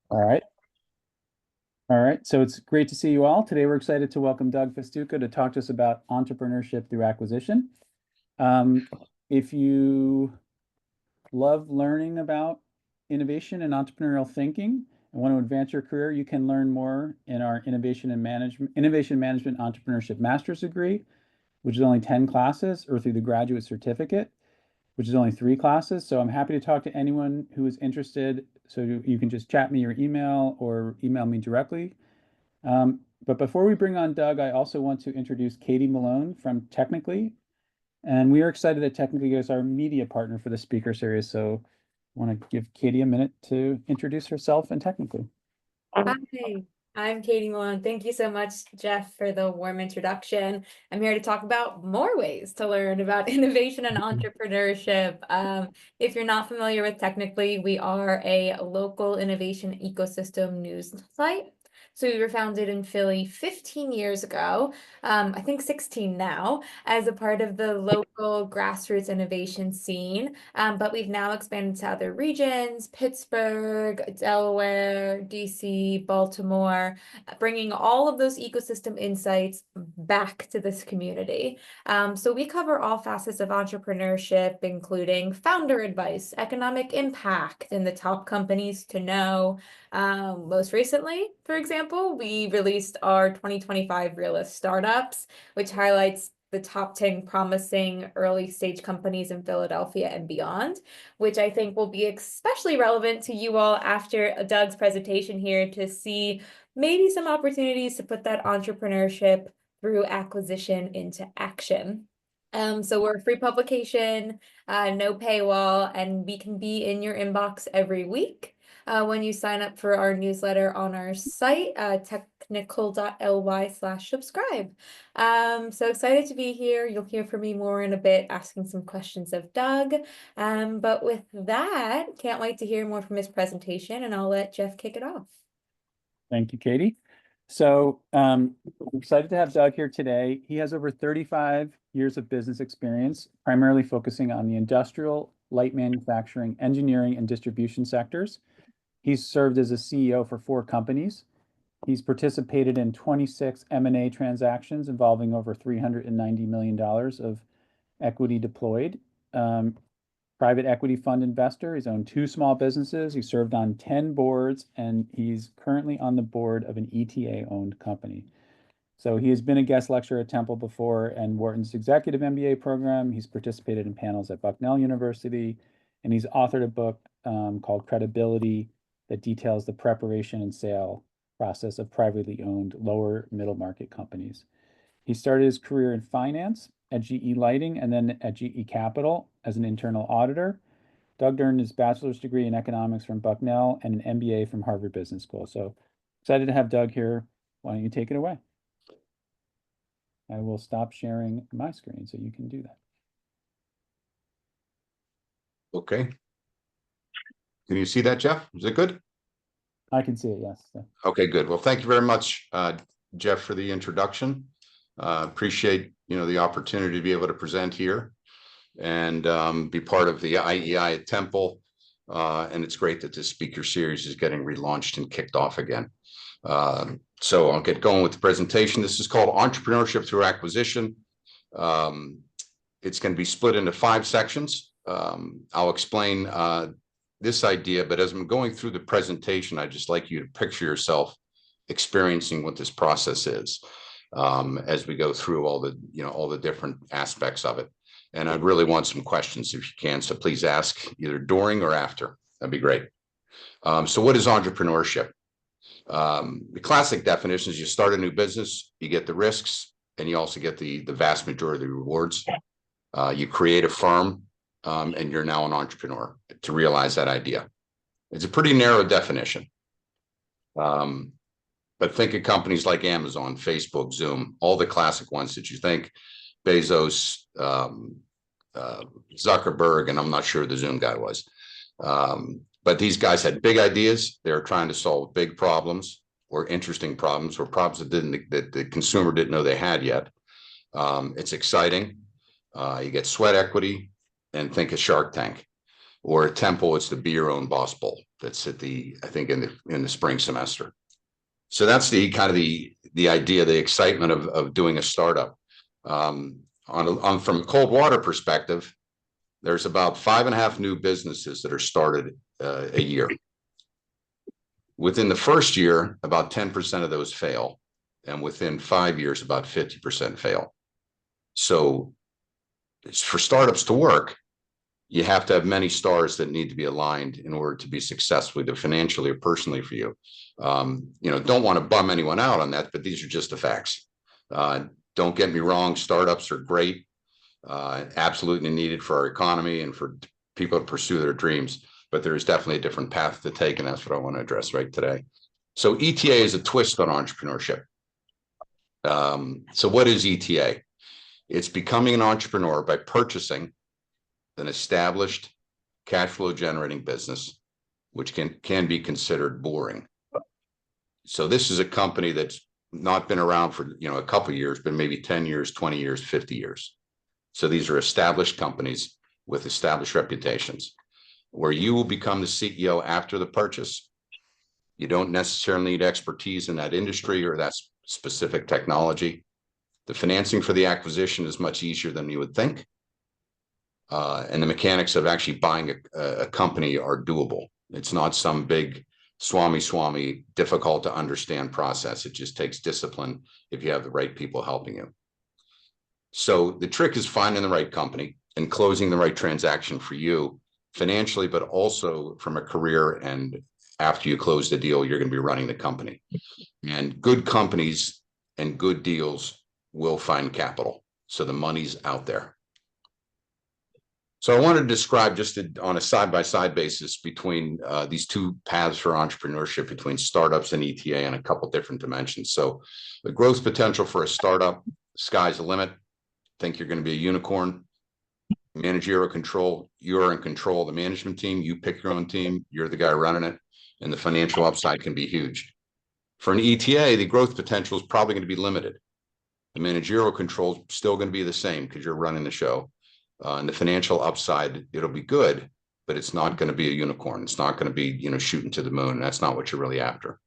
All right. All right. So it's great to see you all. Today, we're excited to welcome Doug Fastuca to talk to us about entrepreneurship through acquisition. Um, if you love learning about innovation and entrepreneurial thinking and want to advance your career, you can learn more in our Innovation Management Entrepreneurship Master's degree, which is only 10 classes, or through the graduate certificate, which is only 3 classes. So I'm happy to talk to anyone who is interested. So you can just chat me your email or email me directly. But before we bring on Doug, I also want to introduce Katie Malone from Technically. And we are excited that Technically is our media partner for the speaker series. So I want to give Katie a minute to introduce herself and Technically. Hi, I'm Katie Malone. Thank you so much, Jeff, for the warm introduction. I'm here to talk about more ways to learn about innovation and entrepreneurship. If you're not familiar with Technically, we are a local innovation ecosystem news site. So we were founded in Philly 15 years ago, I think 16 now, as a part of the local grassroots innovation scene. But we've now expanded to other regions, Pittsburgh, Delaware, DC, Baltimore, bringing all of those ecosystem insights back to this community. So we cover all facets of entrepreneurship, including founder advice, economic impact, and the top companies to know. Most recently, for example, we released our 2025 Realist Startups, which highlights the top 10 promising early stage companies in Philadelphia and beyond, which I think will be especially relevant to you all after Doug's presentation here to see maybe some opportunities to put that entrepreneurship through acquisition into action. So we're a free publication, no paywall, and we can be in your inbox every week. When you sign up for our newsletter on our site, technical.ly/subscribe. So excited to be here. You'll hear from me more in a bit, asking some questions of Doug. But with that, can't wait to hear more from his presentation, and I'll let Jeff kick it off. Thank you, Katie. So I'm excited to have Doug here today. He has over 35 years of business experience, primarily focusing on the industrial, light manufacturing, engineering, and distribution sectors. He's served as a CEO for 4 companies. He's participated in 26 M&A transactions involving over $390 million of equity deployed. Private equity fund investor. He's owned 2 small businesses. He served on 10 boards, and he's currently on the board of an ETA-owned company. So he has been a guest lecturer at Temple before and Wharton's executive MBA program. He's participated in panels at Bucknell University, and he's authored a book called Credibility that details the preparation and sale process of privately owned lower middle market companies. He started his career in finance at GE Lighting and then at GE Capital as an internal auditor. Doug earned his bachelor's degree in economics from Bucknell and an MBA from Harvard Business School. So excited to have Doug here. Why don't you take it away? I will stop sharing my screen so you can do that. Okay. Can you see that, Jeff? Is it good? I can see it, yes. Okay, good. Well, thank you very much, Jeff, for the introduction. Appreciate the opportunity to be able to present here and be part of the IEI at Temple. And it's great that this speaker series is getting relaunched and kicked off again. So I'll get going with the presentation. This is called Entrepreneurship Through Acquisition. It's going to be split into 5 sections. I'll explain this idea, but as I'm going through the presentation, I'd just like you to picture yourself experiencing what this process is as we go through all the different aspects of it. And I really want some questions if you can, so please ask either during or after. That'd be great. So what is entrepreneurship? The classic definition is you start a new business, you get the risks, and you also get the vast majority of the rewards. You create a firm, and you're now an entrepreneur to realize that idea. It's a pretty narrow definition. But think of companies like Amazon, Facebook, Zoom, all the classic ones that you think, Bezos, Zuckerberg, and I'm not sure the Zoom guy was. But these guys had big ideas. They were trying to solve big problems or interesting problems or problems that the consumer didn't know they had yet. It's exciting. You get sweat equity, and think of Shark Tank. Or at Temple, it's the Be Your Own Boss Bowl. That's at I think in the spring semester. So that's the kind of the idea, the excitement of doing a startup. From a cold water perspective, there's about 5.5 new businesses that are started a year. Within the first year, about 10% of those fail. And within 5 years, about 50% fail. So for startups to work, you have to have many stars that need to be aligned in order to be successful, either financially or personally for you. Don't want to bum anyone out on that, but these are just the facts. Don't get me wrong, startups are great, absolutely needed for our economy and for people to pursue their dreams, but there is definitely a different path to take, and that's what I want to address right today. So ETA is a twist on entrepreneurship. So what is ETA? It's becoming an entrepreneur by purchasing an established cash flow generating business, which can be considered boring. So this is a company that's not been around for a couple of years, but maybe 10 years, 20 years, 50 years. So these are established companies with established reputations, where you will become the CEO after the purchase. You don't necessarily need expertise in that industry or that specific technology. The financing for the acquisition is much easier than you would think. And the mechanics of actually buying a company are doable. It's not some big swami, difficult to understand process. It just takes discipline if you have the right people helping you. So the trick is finding the right company and closing the right transaction for you financially, but also from a career. And after you close the deal, you're going to be running the company. And good companies and good deals will find capital. So the money's out there. So I wanted to describe just on a side-by-side basis between these two paths for entrepreneurship, between startups and ETA, and a couple different dimensions. So the growth potential for a startup, sky's the limit. Think you're going to be a unicorn. Managerial control, you're in control of the management team. You pick your own team. You're the guy running it. And the financial upside can be huge. For an ETA, the growth potential is probably going to be limited. The managerial control is still going to be the same because you're running the show. And the financial upside, it'll be good, but it's not going to be a unicorn. It's not going to be, shooting to the moon. That's not what you're really after.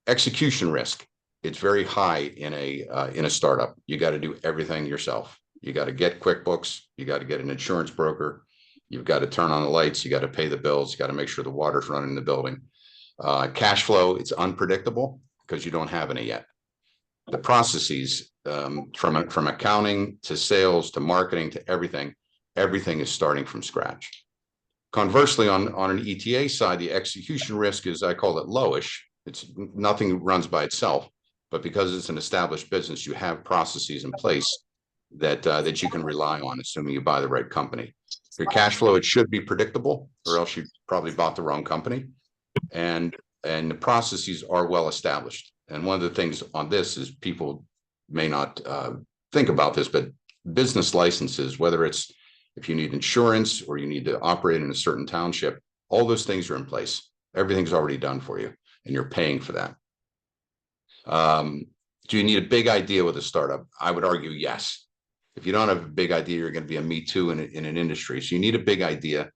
Execution risk. It's very high in a startup. You got to do everything yourself. You got to get QuickBooks. You got to get an insurance broker. You've got to turn on the lights. You got to pay the bills. You got to make sure the water's running in the building. Cash flow, it's unpredictable because you don't have any yet. The processes, from accounting to sales to marketing to everything is starting from scratch. Conversely, on an ETA side, the execution risk is, I call it lowish. It's nothing runs by itself, but because it's an established business, you have processes in place that you can rely on, assuming you buy the right company. Your cash flow, it should be predictable, or else you probably bought the wrong company. And the processes are well established. And one of the things on this is people may not think about this, but business licenses, whether it's if you need insurance or you need to operate in a certain township, all those things are in place. Everything's already done for you, and you're paying for that. Do you need a big idea with a startup? I would argue yes. If you don't have a big idea, you're going to be a me too in an industry. So you need a big idea.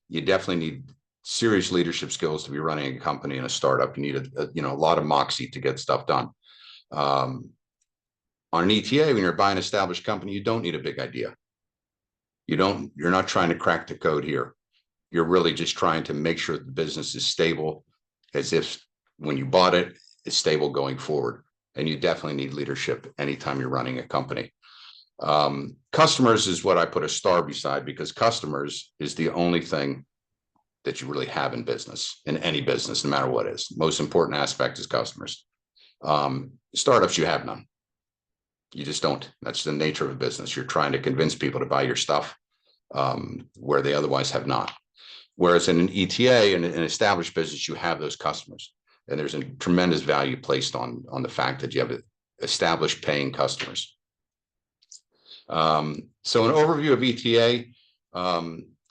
You definitely need serious leadership skills to be running a company in a startup. You need a lot of moxie to get stuff done. On an ETA, when you're buying an established company, you don't need a big idea. You're not trying to crack the code here. You're really just trying to make sure the business is stable, as if when you bought it, it's stable going forward. And you definitely need leadership anytime you're running a company. Customers is what I put a star beside, because customers is the only thing that you really have in business, in any business, no matter what it is. Most important aspect is customers. Startups, you have none. You just don't. That's the nature of a business. You're trying to convince people to buy your stuff where they otherwise have not. Whereas in an ETA, in an established business, you have those customers. And there's a tremendous value placed on the fact that you have established paying customers. So an overview of ETA.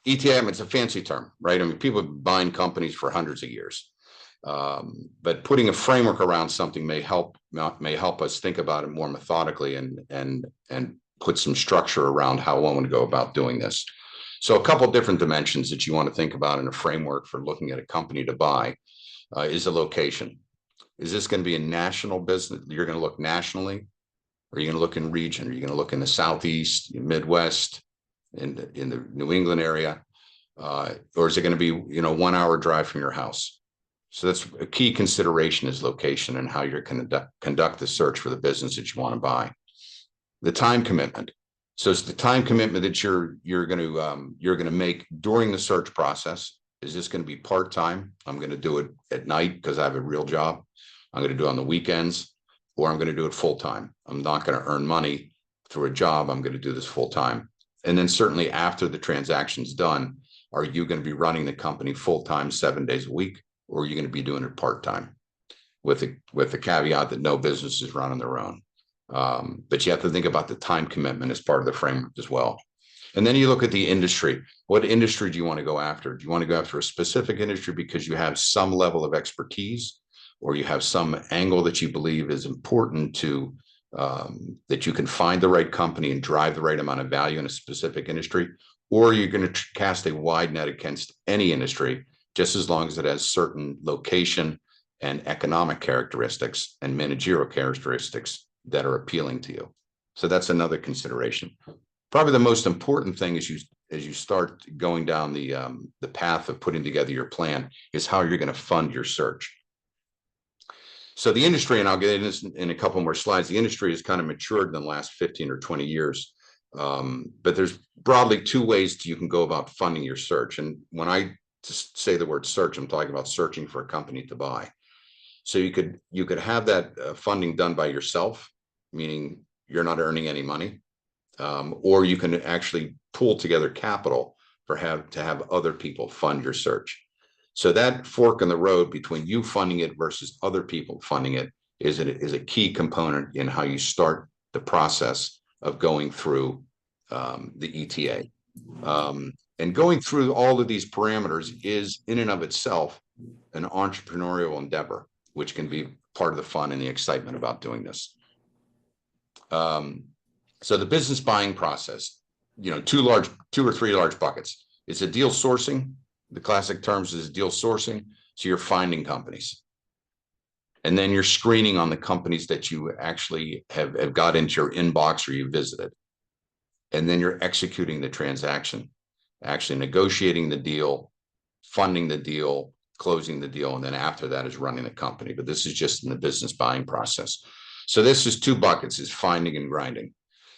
ETA, it's a fancy term, right? I mean, people have been buying companies for hundreds of years. But putting a framework around something may help us think about it more methodically and put some structure around how one would go about doing this. So a couple different dimensions that you want to think about in a framework for looking at a company to buy is the location. Is this going to be a national business? You're going to look nationally, or are you going to look in region? Are you going to look in the Southeast, Midwest, in the New England area? Or is it going to be, 1 hour drive from your house? So that's a key consideration, is location and how you're going to conduct the search for the business that you want to buy. The time commitment. So it's the time commitment that you're going to make during the search process. Is this going to be part-time? I'm going to do it at night because I have a real job. I'm going to do it on the weekends, or I'm going to do it full-time. I'm not going to earn money through a job. I'm going to do this full-time. And then certainly after the transaction's done, are you going to be running the company full-time 7 days a week, or are you going to be doing it part-time? With the caveat that no business is run on their own. But you have to think about the time commitment as part of the framework as well. And then you look at the industry. What industry do you want to go after? Do you want to go after a specific industry because you have some level of expertise, or you have some angle that you believe is important to that you can find the right company and drive the right amount of value in a specific industry? Or you're going to cast a wide net against any industry, just as long as it has certain location and economic characteristics and managerial characteristics that are appealing to you. So that's another consideration. Probably the most important thing as you start going down the path of putting together your plan is how you're going to fund your search. So the industry, and I'll get into this in a couple more slides, the industry has kind of matured in the last 15 or 20 years. But there's broadly two ways you can go about funding your search. And when I just say the word search, I'm talking about searching for a company to buy. So you could have that funding done by yourself, meaning you're not earning any money, or you can actually pool together capital to have other people fund your search. So that fork in the road between you funding it versus other people funding it is a key component in how you start the process of going through the ETA. And going through all of these parameters is in and of itself an entrepreneurial endeavor, which can be part of the fun and the excitement about doing this. So the business buying process, two or three large buckets. It's a deal sourcing. The classic terms is deal sourcing. So you're finding companies. And then you're screening on the companies that you actually have got into your inbox or you visited. And then you're executing the transaction, actually negotiating the deal, funding the deal, closing the deal, and then after that is running the company. But this is just in the business buying process. So this is two buckets, is finding and grinding.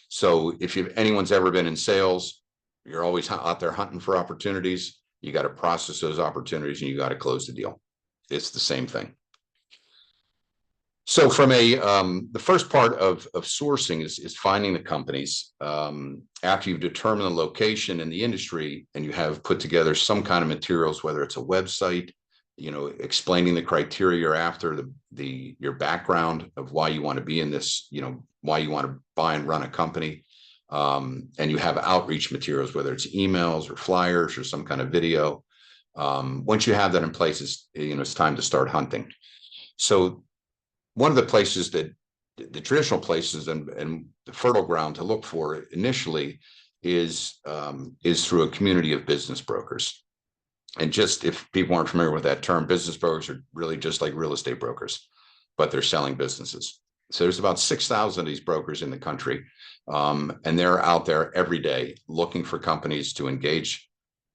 So if anyone's ever been in sales, you're always out there hunting for opportunities. You got to process those opportunities and you got to close the deal. It's the same thing. So from the first part of sourcing is finding the companies. After you've determined the location and the industry, and you have put together some kind of materials, whether it's a website, explaining the criteria you're after, your background of why you want to be in this, why you want to buy and run a company. And you have outreach materials, whether it's emails or flyers or some kind of video. Once you have that in place, it's time to start hunting. So one of the places that the traditional places and the fertile ground to look for initially is through a community of business brokers. And just if people aren't familiar with that term, business brokers are really just like real estate brokers, but they're selling businesses. So there's about 6,000 of these brokers in the country, and they're out there every day looking for companies to engage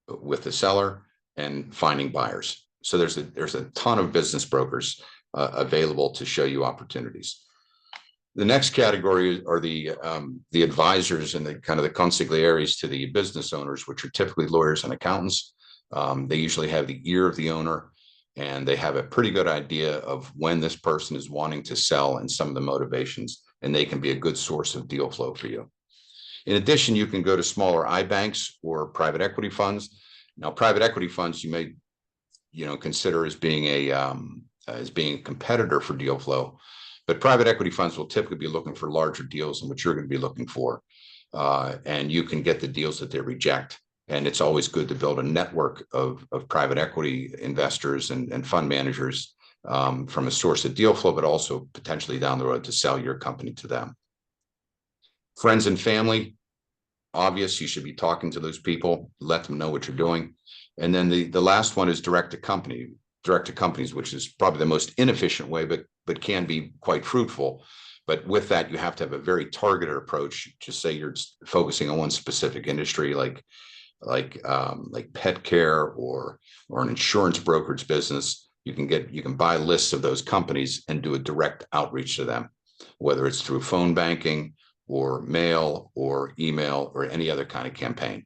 with the seller and finding buyers. So there's a ton of business brokers available to show you opportunities. The next category are the advisors and the kind of the consiglieres to the business owners, which are typically lawyers and accountants. They usually have the ear of the owner, and they have a pretty good idea of when this person is wanting to sell and some of the motivations, and they can be a good source of deal flow for you. In addition, you can go to smaller iBanks or private equity funds. Now, private equity funds you may, consider as being a competitor for deal flow, but private equity funds will typically be looking for larger deals than what you're going to be looking for, and you can get the deals that they reject. And it's always good to build a network of private equity investors and fund managers from a source of deal flow, but also potentially down the road to sell your company to them. Friends and family obvious. You should be talking to those people, let them know what you're doing. And then the last one is direct to companies, which is probably the most inefficient way, but can be quite fruitful. But with that, you have to have a very targeted approach. Just say you're focusing on one specific industry, like pet care or an insurance brokerage business. You can buy lists of those companies and do a direct outreach to them, whether it's through phone banking or mail or email or any other kind of campaign.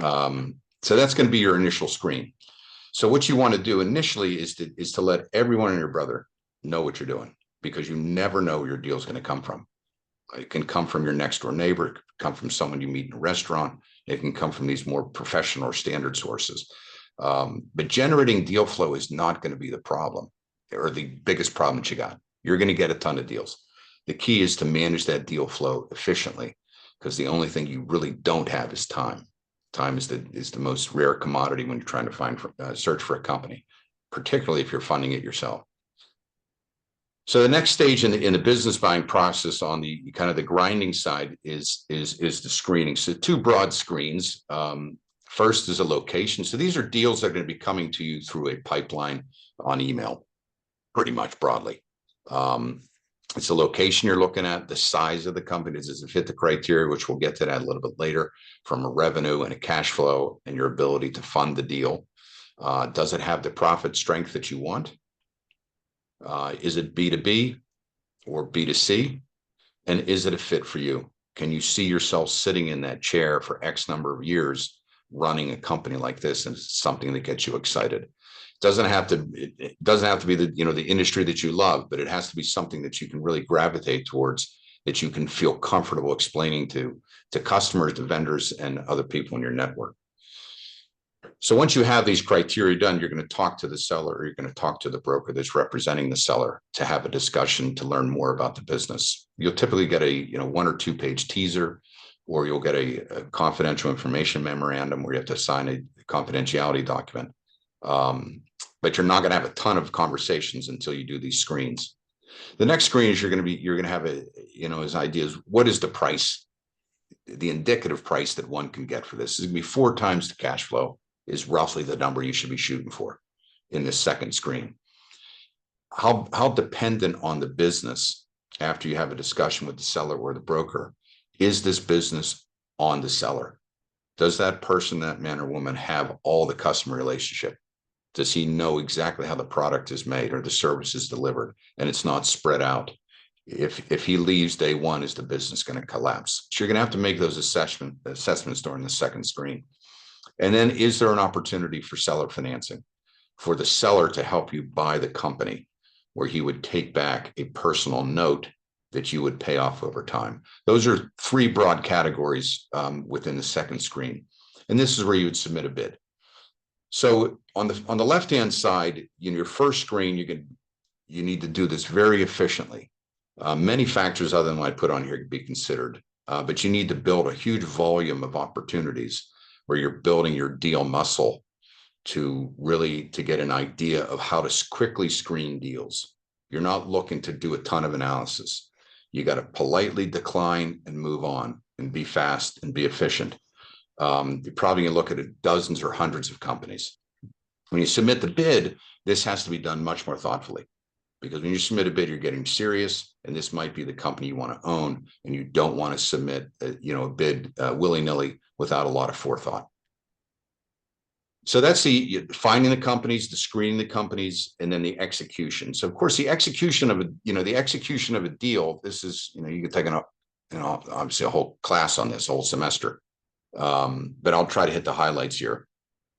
So that's going to be your initial screen. So what you want to do initially is to let everyone and your brother know what you're doing, because you never know where your deal is going to come from. It can come from your next door neighbor, it can come from someone you meet in a restaurant, it can come from these more professional or standard sources. But generating deal flow is not going to be the problem or the biggest problem that you got. You're going to get a ton of deals. The key is to manage that deal flow efficiently, because the only thing you really don't have is time. Time is the most rare commodity when you're trying to search for a company, particularly if you're funding it yourself. So the next stage in the business buying process on the kind of the grinding side is the screening. So two broad screens. First is a location. So these are deals that are going to be coming to you through a pipeline on email, pretty much broadly. It's a location you're looking at, the size of the company, does it fit the criteria, which we'll get to that a little bit later, from a revenue and a cash flow and your ability to fund the deal. Does it have the profit strength that you want? Is it B2B or B2C? And is it a fit for you? Can you see yourself sitting in that chair for X number of years running a company like this, and it's something that gets you excited? It doesn't have to be the industry that you love, but it has to be something that you can really gravitate towards, that you can feel comfortable explaining to customers, to vendors, and other people in your network. So once you have these criteria done, you're going to talk to the seller, or you're going to talk to the broker that's representing the seller to have a discussion to learn more about the business. You'll typically get a 1 or 2 page teaser, or you'll get a confidential information memorandum where you have to sign a confidentiality document. But you're not going to have a ton of conversations until you do these screens. The next screen is you're going to have as ideas. What is the price, the indicative price that one can get for this? It's going to be 4 times the cash flow is roughly the number you should be shooting for in this second screen. How dependent on the business, after you have a discussion with the seller or the broker, is this business on the seller? Does that person, that man or woman, have all the customer relationship? Does he know exactly how the product is made or the service is delivered, and it's not spread out? If he leaves day one, is the business going to collapse? So you're going to have to make those assessments during the second screen. And then, is there an opportunity for seller financing, for the seller to help you buy the company, where he would take back a personal note that you would pay off over time? Those are 3 broad categories within the second screen. And this is where you would submit a bid. So on the left-hand side, in your first screen, you need to do this very efficiently. Many factors other than what I put on here could be considered, but you need to build a huge volume of opportunities where you're building your deal muscle to get an idea of how to quickly screen deals. You're not looking to do a ton of analysis. You got to politely decline and move on, and be fast and be efficient. You're probably going to look at dozens or hundreds of companies. When you submit the bid, this has to be done much more thoughtfully, because when you submit a bid, you're getting serious, and this might be the company you want to own, and you don't want to submit a bid willy-nilly without a lot of forethought. So that's the finding the companies, the screening the companies, and then the execution. So of course, the execution of a deal. This is you could take obviously a whole class on this, whole semester, but I'll try to hit the highlights here.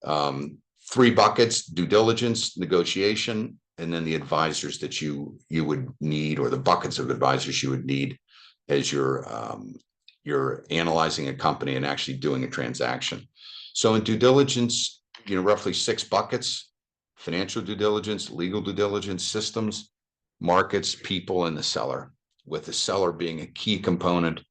3 buckets: due diligence, negotiation, and then the advisors that you would need, or the buckets of advisors you would need as you're analyzing a company and actually doing a transaction. So in due diligence, roughly 6 buckets: financial due diligence, legal due diligence, systems, markets, people, and the seller, with the seller being a key component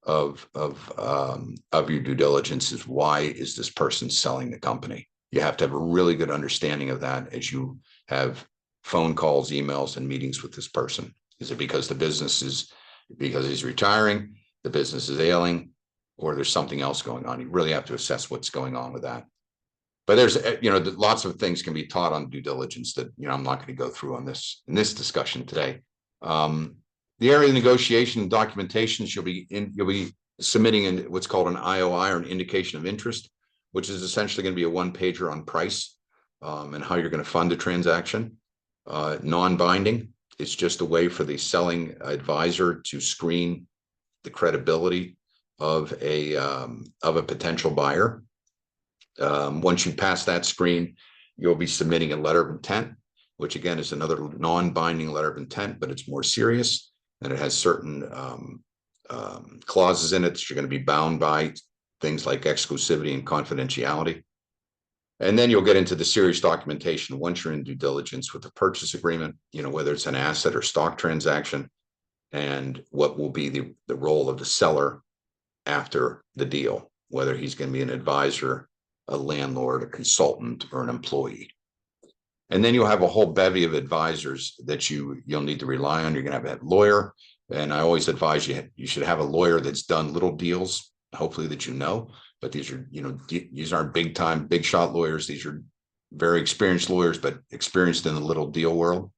of your due diligence. Is why is this person selling the company? You have to have a really good understanding of that as you have phone calls, emails, and meetings with this person. Is it because he's retiring, the business is ailing, or there's something else going on. You really have to assess what's going on with that. But there's, lots of things can be taught on due diligence that, I'm not going to go through in this discussion today. The area of negotiation and documentation, you'll be submitting in what's called an IOI, or an indication of interest, which is essentially going to be a one-pager on price and how you're going to fund the transaction. Non-binding, it's just a way for the selling advisor to screen the credibility of a potential buyer. Once you pass that screen, you'll be submitting a letter of intent, which again is another non-binding letter of intent, but it's more serious, and it has certain clauses in it that you're going to be bound by, things like exclusivity and confidentiality. And then you'll get into the serious documentation once you're in due diligence with the purchase agreement, whether it's an asset or stock transaction, and what will be the role of the seller after the deal, whether he's going to be an advisor, a landlord, a consultant, or an employee. And then you'll have a whole bevy of advisors that you'll need to rely on. You're going to have a lawyer, and I always advise you should have a lawyer that's done little deals, hopefully that but these are, these aren't big time, big shot lawyers. These are very experienced lawyers, but experienced in the little deal world.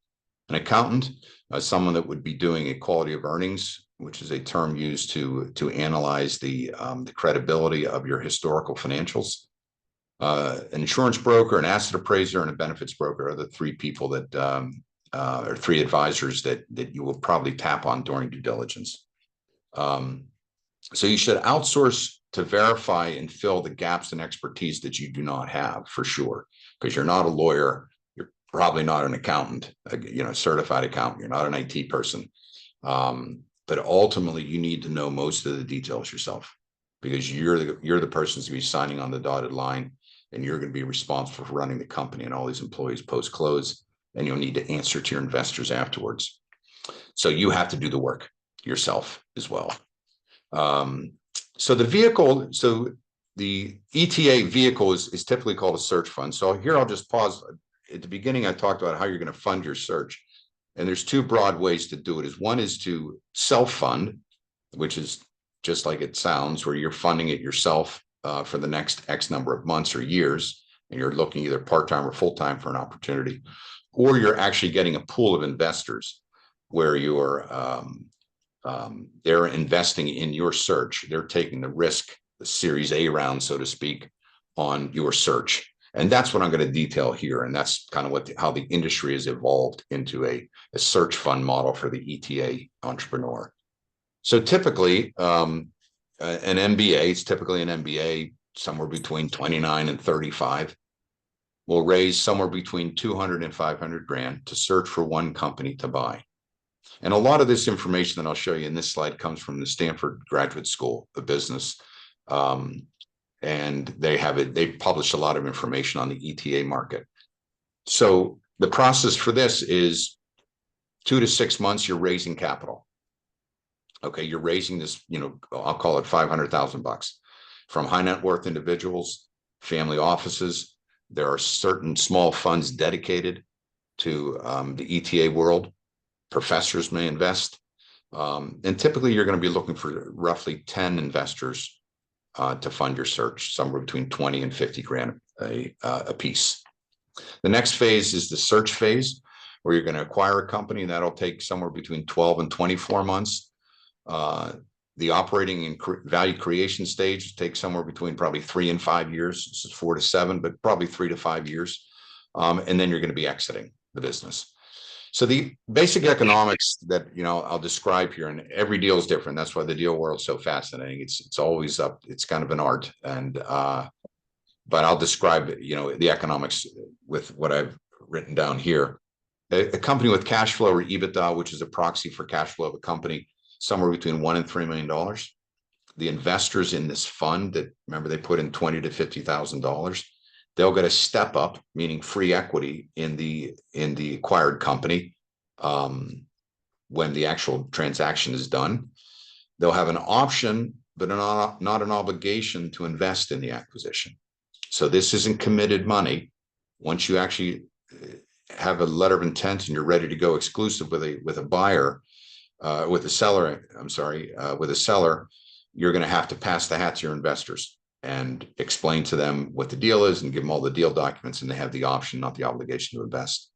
An accountant, someone that would be doing a quality of earnings, which is a term used to analyze the credibility of your historical financials. An insurance broker, an asset appraiser, and a benefits broker are the three people that or three advisors that you will probably tap on during due diligence. So you should outsource to verify and fill the gaps in expertise that you do not have, for sure, because you're not a lawyer. You're probably not an accountant, certified accountant. You're not an IT person. But ultimately, you need to know most of the details yourself, because you're the person to be signing on the dotted line, and you're going to be responsible for running the company and all these employees post-close, and you'll need to answer to your investors afterwards. So you have to do the work yourself as well. So the ETA vehicle is typically called a search fund. So here I'll just pause. At the beginning, I talked about how you're going to fund your search. And there's two broad ways to do it. One is to self-fund, which is just like it sounds, where you're funding it yourself for the next X number of months or years, and you're looking either part-time or full-time for an opportunity, or you're actually getting a pool of investors where you're they're investing in your search. They're taking the risk, the Series A round, so to speak, on your search. And that's what I'm going to detail here. And that's kind of how the industry has evolved into a search fund model for the ETA entrepreneur. So typically, an MBA, it's typically an MBA somewhere between 29 and 35, will raise somewhere between 200 and 500 grand to search for one company to buy. And a lot of this information that I'll show you in this slide comes from the Stanford Graduate School of Business. And they publish a lot of information on the ETA market. So the process for this is 2 to 6 months, you're raising capital. Okay, you're raising this, I'll call it $500,000 from high net worth individuals, family offices. There are certain small funds dedicated to the ETA world. Professors may invest. And typically you're going to be looking for roughly 10 investors to fund your search, somewhere between 20 and 50 grand a piece. The next phase is the search phase, where you're going to acquire a company, and that'll take somewhere between 12 and 24 months. The operating and value creation stage takes somewhere between probably 3 and 5 years. This is 4 to 7, but probably 3 to 5 years. And then you're going to be exiting the business. So the basic economics that I'll describe here, and every deal is different. That's why the deal world's so fascinating. It's always up. It's kind of an art, and but I'll describe the economics with what I've written down here. A company with cash flow, or EBITDA, which is a proxy for cash flow of a company, somewhere between $1 and $3 million. The investors in this fund, that remember they put in $20,000 to $50,000. They'll get a step up, meaning free equity in the acquired company when the actual transaction is done. They'll have an option, but not an obligation to invest in the acquisition. So this isn't committed money. Once you actually have a letter of intent and you're ready to go exclusive with a buyer, with a seller, with a seller, you're going to have to pass the hat to your investors and explain to them what the deal is and give them all the deal documents, and they have the option, not the obligation, to invest.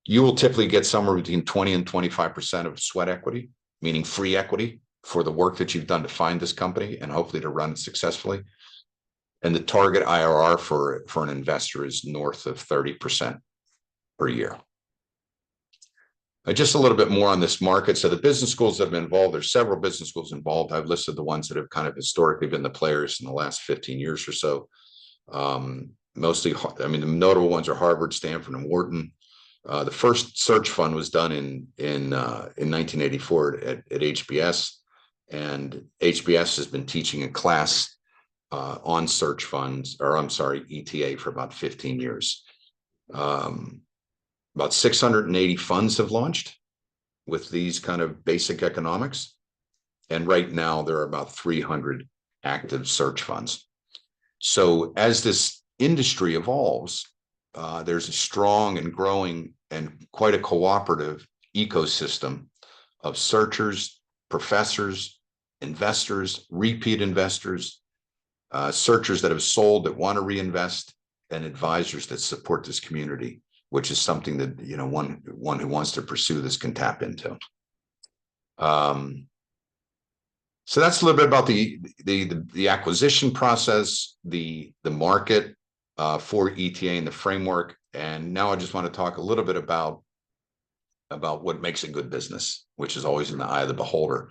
You will typically get somewhere between 20 and 25% of sweat equity, meaning free equity, for the work that you've done to find this company and hopefully to run it successfully. And the target IRR for an investor is north of 30% per year. Just a little bit more on this market. So the business schools that have been involved, there's several business schools involved. I've listed the ones that have kind of historically been the players in the last 15 years or so. Mostly, I mean, the notable ones are Harvard, Stanford, and Wharton. The first search fund was done in 1984 at HBS, and HBS has been teaching a class on search funds, or I'm sorry, ETA, for about 15 years. About 680 funds have launched with these kind of basic economics. And right now there are about 300 active search funds. So as this industry evolves, there's a strong and growing and quite a cooperative ecosystem of searchers, professors, investors, repeat investors, searchers that have sold that want to reinvest, and advisors that support this community, which is something that, you know, one who wants to pursue this can tap into. So that's a little bit about the acquisition process, the market for ETA and the framework. And now I just want to talk a little bit about what makes a good business, which is always in the eye of the beholder.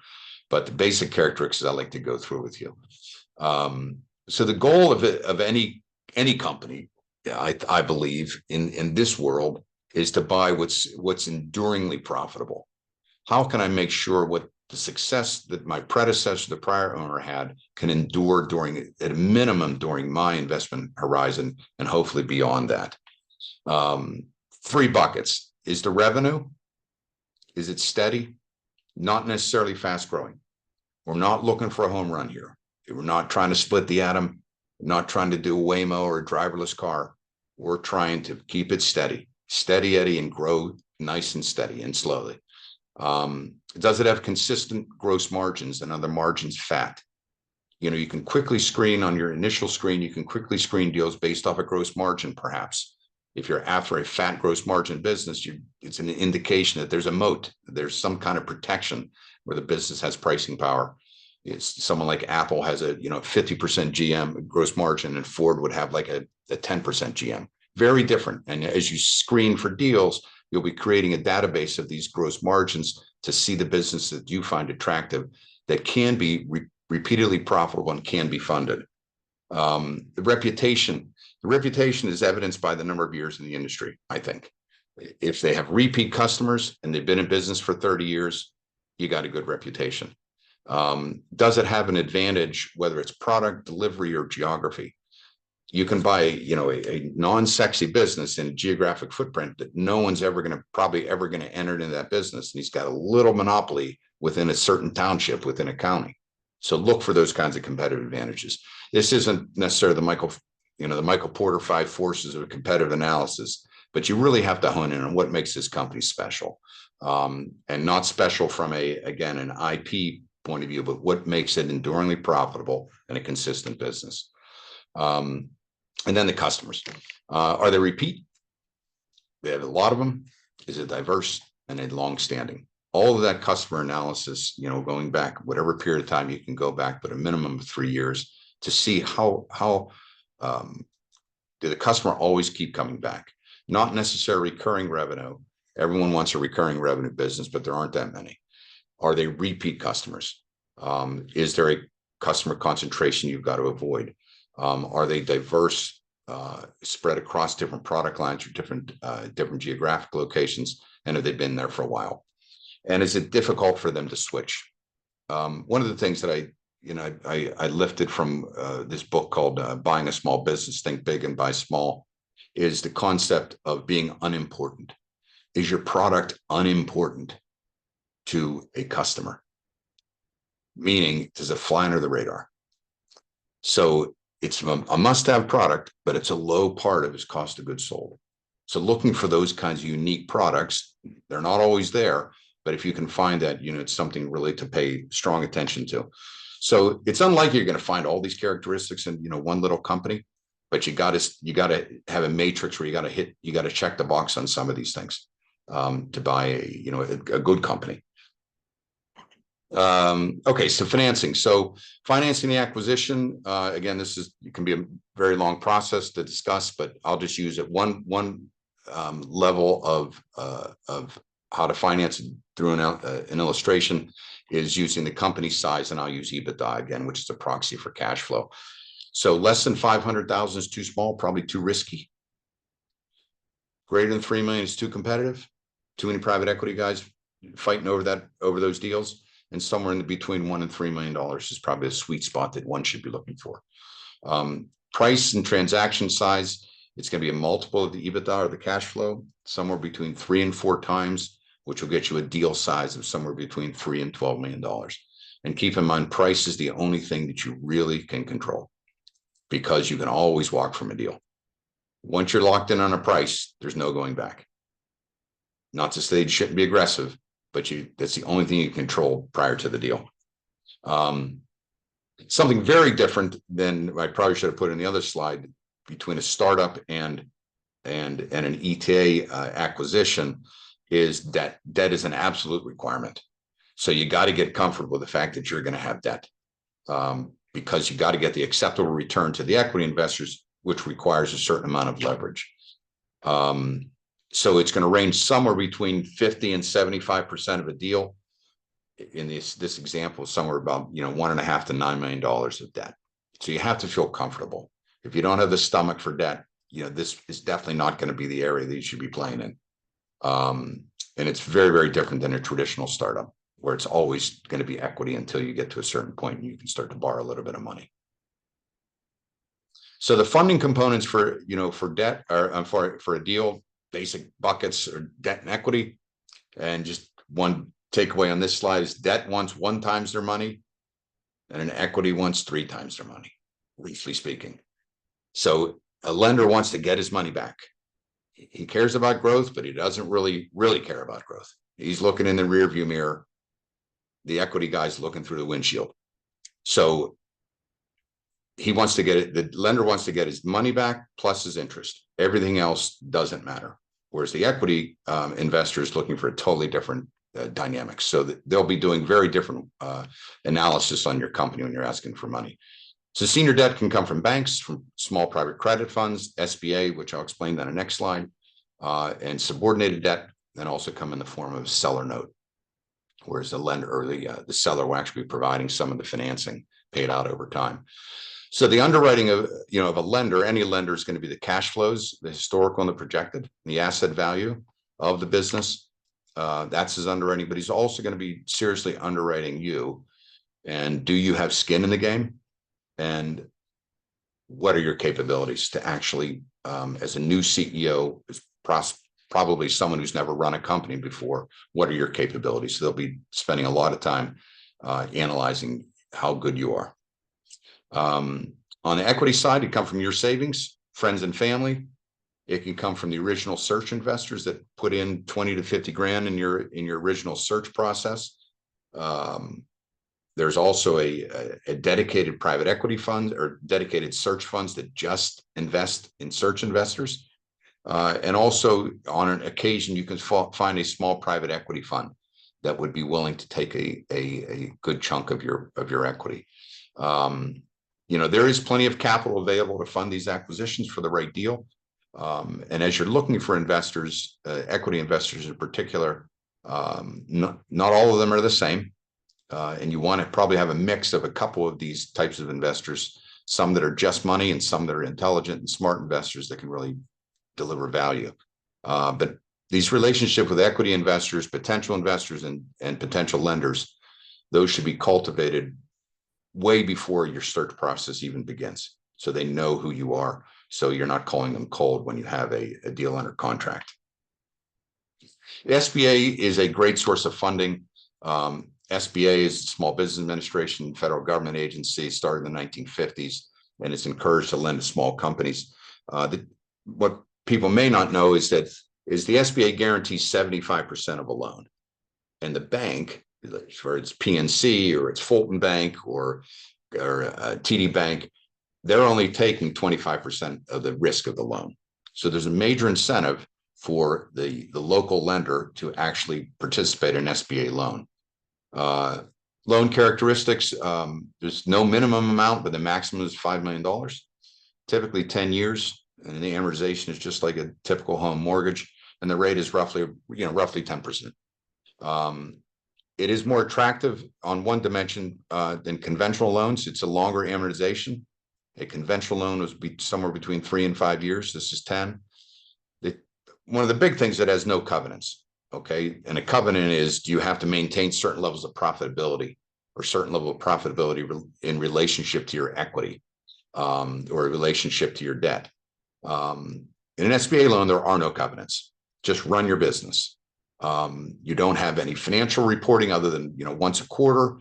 But the basic characteristics I like to go through with you. So the goal of any company, I believe in this world, is to buy what's enduringly profitable. How can I make sure what the success that my predecessor, the prior owner, had can endure at a minimum during my investment horizon, and hopefully beyond that? 3 buckets. Is the revenue? Is it steady? Not necessarily fast growing. We're not looking for a home run here. We're not trying to split the atom. We're not trying to do a Waymo or a driverless car. We're trying to keep it steady, Eddie, and grow nice and steady and slowly. Does it have consistent gross margins, and other margins fat? You know, you can quickly screen on your initial screen, you can quickly screen deals based off a gross margin, perhaps. If you're after a fat gross margin business, it's an indication that there's a moat, there's some kind of protection where the business has pricing power. It's someone like Apple has a 50% GM gross margin, and Ford would have like a 10% GM. Very different. And as you screen for deals, you'll be creating a database of these gross margins to see the business that you find attractive, that can be repeatedly profitable and can be funded. The reputation is evidenced by the number of years in the industry, I think. If they have repeat customers and they've been in business for 30 years, you got a good reputation. Does it have an advantage, whether it's product, delivery, or geography? You can buy, a non-sexy business in a geographic footprint that no one's probably ever going to enter into that business. And he's got a little monopoly within a certain township, within a county. So look for those kinds of competitive advantages. This isn't necessarily the Michael Porter 5 forces of competitive analysis, but you really have to hone in on what makes this company special, and not special from an IP point of view, but what makes it enduringly profitable and a consistent business. And then the customers, are they repeat? They have a lot of them. Is it diverse and long-standing? All of that customer analysis, going back whatever period of time you can go back, but a minimum of 3 years, to see how do the customer always keep coming back? Not necessarily recurring revenue. Everyone wants a recurring revenue business, but there aren't that many. Are they repeat customers? Is there a customer concentration you've got to avoid? Are they diverse, spread across different product lines or different geographic locations? And have they been there for a while? And is it difficult for them to switch? One of the things that I lifted from this book called Buying a Small Business, Think Big and Buy Small, is the concept of being unimportant. Is your product unimportant to a customer? Meaning, does it fly under the radar? So it's a must-have product, but it's a low part of its cost of goods sold. So looking for those kinds of unique products, they're not always there, but if you can find that, it's something really to pay strong attention to. So it's unlikely you're going to find all these characteristics in, one little company, but you got to have a matrix where you got to check the box on some of these things to buy a good company. Okay, so financing. So financing the acquisition, again, it can be a very long process to discuss, but I'll just use it one level of how to finance it through an illustration is using the company size, and I'll use EBITDA again, which is a proxy for cash flow. So less than 500,000 is too small, probably too risky. Greater than 3 million is too competitive. Too many private equity guys fighting over those deals. And somewhere in between $1 and $3 million is probably a sweet spot that one should be looking for. Price and transaction size, it's going to be a multiple of the EBITDA or the cash flow, somewhere between 3 and 4 times, which will get you a deal size of somewhere between $3 and $12 million. And keep in mind, price is the only thing that you really can control, because you can always walk from a deal. Once you're locked in on a price, there's no going back. Not to say you shouldn't be aggressive, but that's the only thing you control prior to the deal. Something very different than I probably should have put in the other slide between a startup and an ETA acquisition is debt. Debt is an absolute requirement. So you got to get comfortable with the fact that you're going to have debt, because you got to get the acceptable return to the equity investors, which requires a certain amount of leverage. So it's going to range somewhere between 50 and 75% of a deal. In this example, somewhere about $1.5 to $9 million of debt. So you have to feel comfortable. If you don't have the stomach for debt, this is definitely not going to be the area that you should be playing in. And it's very, very different than a traditional startup, where it's always going to be equity until you get to a certain point and you can start to borrow a little bit of money. So the funding components for debt or for a deal, basic buckets are debt and equity. And just one takeaway on this slide is debt wants 1 times their money and an equity wants 3 times their money, loosely speaking. So a lender wants to get his money back. He cares about growth, but he doesn't really care about growth. He's looking in the rearview mirror. The equity guy's looking through the windshield. So he wants to get it. The lender wants to get his money back plus his interest. Everything else doesn't matter. Whereas the equity investor is looking for a totally different dynamics. So they'll be doing very different analysis on your company when you're asking for money. So senior debt can come from banks, from small private credit funds, SBA, which I'll explain on the next slide, and subordinated debt then also come in the form of a seller note, whereas the lender or the seller will actually be providing some of the financing paid out over time. So the underwriting of a lender, any lender, is going to be the cash flows, the historical and the projected, the asset value of the business. That's his underwriting, but he's also going to be seriously underwriting you. And do you have skin in the game? And what are your capabilities to actually, as a new CEO, is probably someone who's never run a company before, what are your capabilities? So they'll be spending a lot of time analyzing how good you are. On the equity side, it comes from your savings, friends and family. It can come from the original search investors that put in 20 to 50 grand in your original search process. There's also a dedicated private equity fund or dedicated search funds that just invest in search investors. And also on an occasion, you can find a small private equity fund that would be willing to take a good chunk of your equity. There is plenty of capital available to fund these acquisitions for the right deal. And as you're looking for investors, equity investors in particular, not all of them are the same. And you want to probably have a mix of a couple of these types of investors, some that are just money and some that are intelligent and smart investors that can really deliver value. But these relationships with equity investors, potential investors, and potential lenders, those should be cultivated way before your search process even begins. So they know who you are. So you're not calling them cold when you have a deal under contract. The SBA is a great source of funding. SBA is Small Business Administration, federal government agency, started in the 1950s, and it's encouraged to lend to small companies. What people may not know is the SBA guarantees 75% of a loan, and the bank whether it's PNC or it's Fulton Bank or TD Bank, they're only taking 25% of the risk of the loan. So there's a major incentive for the local lender to actually participate in SBA loan. Loan characteristics, there's no minimum amount, but the maximum is $5 million, typically 10 years. And the amortization is just like a typical home mortgage. And the rate is roughly 10%. It is more attractive on one dimension than conventional loans. It's a longer amortization. A conventional loan was somewhere between 3 and 5 years. This is 10. One of the big things that has no covenants. Okay. And a covenant is, do you have to maintain certain levels of profitability or certain level of profitability in relationship to your equity or a relationship to your debt? In an SBA loan, there are no covenants. Just run your business. You don't have any financial reporting other than, once a quarter,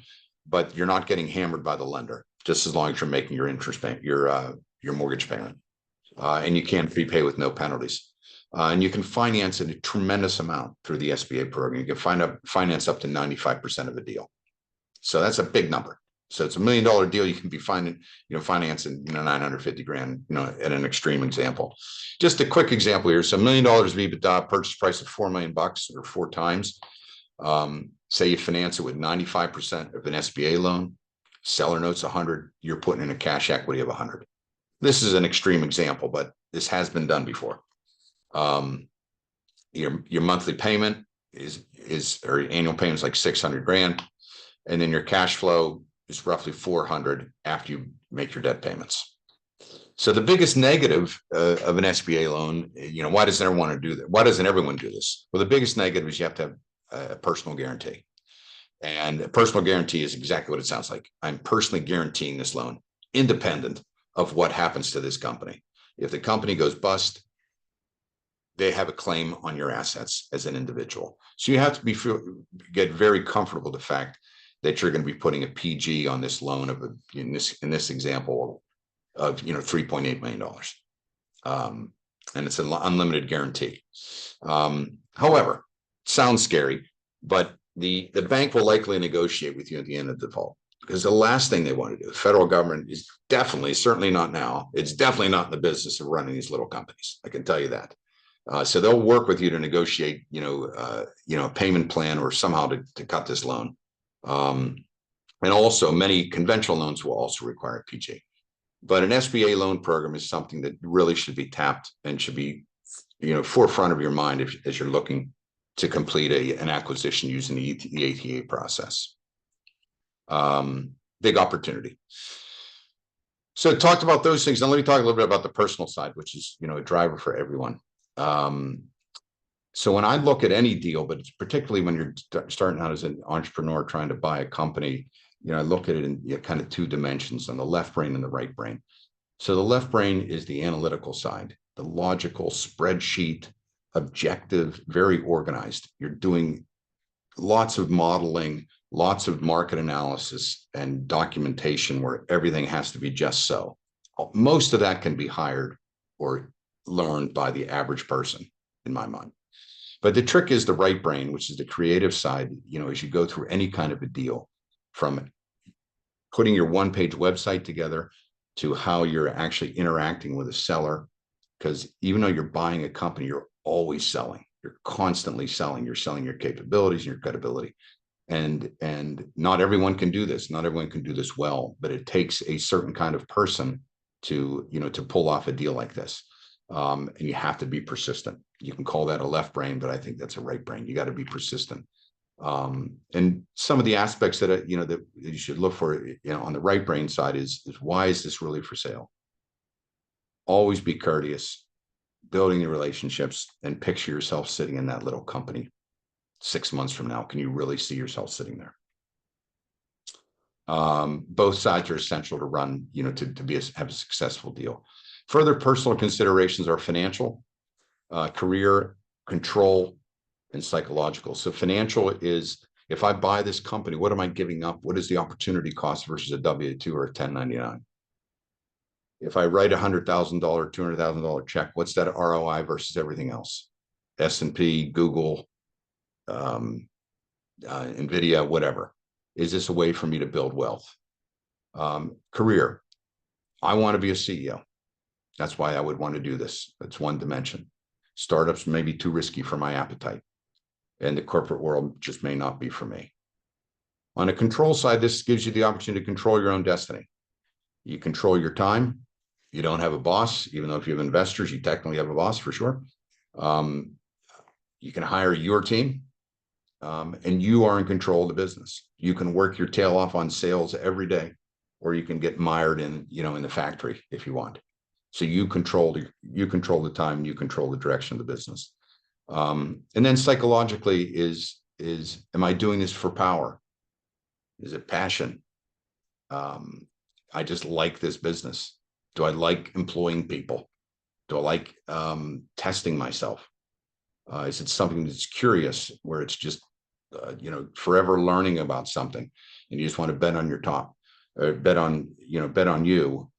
but you're not getting hammered by the lender, just as long as you're making your interest payment, your mortgage payment. And you can prepay with no penalties. And you can finance a tremendous amount through the SBA program. You can finance up to 95% of a deal. So that's a big number. So it's $1 million deal. You can be financing, $950,000, at an extreme example. Just a quick example here. So $1 million of EBITDA, purchase price of $4 million or 4 times. Say you finance it with 95% of an SBA loan, seller notes 100, you're putting in a cash equity of 100. This is an extreme example, but this has been done before. Your monthly payment or annual payment is like $600,000, and then your cash flow is roughly 400 after you make your debt payments. So the biggest negative of an SBA loan, why doesn't everyone want to do that? Why doesn't everyone do this? Well, the biggest negative is you have to have a personal guarantee. And a personal guarantee is exactly what it sounds like. I'm personally guaranteeing this loan, independent of what happens to this company. If the company goes bust, they have a claim on your assets as an individual. So you have to get very comfortable with the fact that you're going to be putting a PG on this loan of in this example of $3.8 million. And it's an unlimited guarantee. However, it sounds scary, but the bank will likely negotiate with you at the end of default, because the last thing they want to do, the federal government is certainly not now. It's definitely not in the business of running these little companies. I can tell you that. So they'll work with you to negotiate, a payment plan or somehow to cut this loan. And also many conventional loans will also require a PG. But an SBA loan program is something that really should be tapped and should be, forefront of your mind as you're looking to complete an acquisition using the ATA process. Big opportunity. So talked about those things. Now let me talk a little bit about the personal side, which is, a driver for everyone. So when I look at any deal, but it's particularly when you're starting out as an entrepreneur trying to buy a company, I look at it in kind of 2 dimensions, on the left brain and the right brain. So the left brain is the analytical side, the logical, spreadsheet, objective, very organized. You're doing lots of modeling, lots of market analysis and documentation where everything has to be just so. Most of that can be hired or learned by the average person, in my mind. But the trick is the right brain, which is the creative side, as you go through any kind of a deal, from putting your one-page website together to how you're actually interacting with a seller. Because even though you're buying a company, you're always selling. You're constantly selling. You're selling your capabilities and your credibility. And not everyone can do this. Not everyone can do this well, but it takes a certain kind of person to pull off a deal like this. And you have to be persistent. You can call that a left brain, but I think that's a right brain. You got to be persistent. And some of the aspects that that you should look for, on the right brain side is why is this really for sale? Always be courteous, building the relationships, and picture yourself sitting in that little company 6 months from now. Can you really see yourself sitting there? Both sides are essential to run, have a successful deal. Further personal considerations are financial, career, control, and psychological. So financial is, if I buy this company, what am I giving up? What is the opportunity cost versus a W-2 or a 1099? If I write $100,000, $200,000 check, what's that ROI versus everything else? S&P, Google, NVIDIA, whatever. Is this a way for me to build wealth? Career. I want to be a CEO. That's why I would want to do this. That's one dimension. Startups may be too risky for my appetite, and the corporate world just may not be for me. On a control side, this gives you the opportunity to control your own destiny. You control your time. You don't have a boss, even though if you have investors, you technically have a boss for sure. You can hire your team, and you are in control of the business. You can work your tail off on sales every day, or you can get mired in, in the factory if you want. So you control the time, you control the direction of the business. And then psychologically is, am I doing this for power? Is it passion? I just like this business. Do I like employing people? Do I like testing myself? Is it something that's curious, where it's just, forever learning about something, and you just want to bet on your top, or bet on you.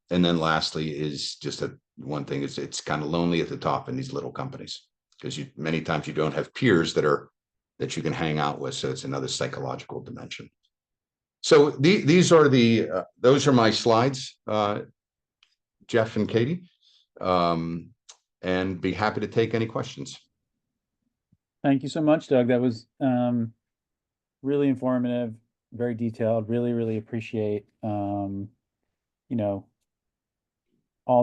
And then lastly is just one thing is it's kind of lonely at the top in these little companies, because many times you don't have peers that you can hang out with. So it's another psychological dimension. So those are my slides, Jeff and Katie, and be happy to take any questions. Thank you so much, Doug. That was really informative, very detailed. Really, really appreciate all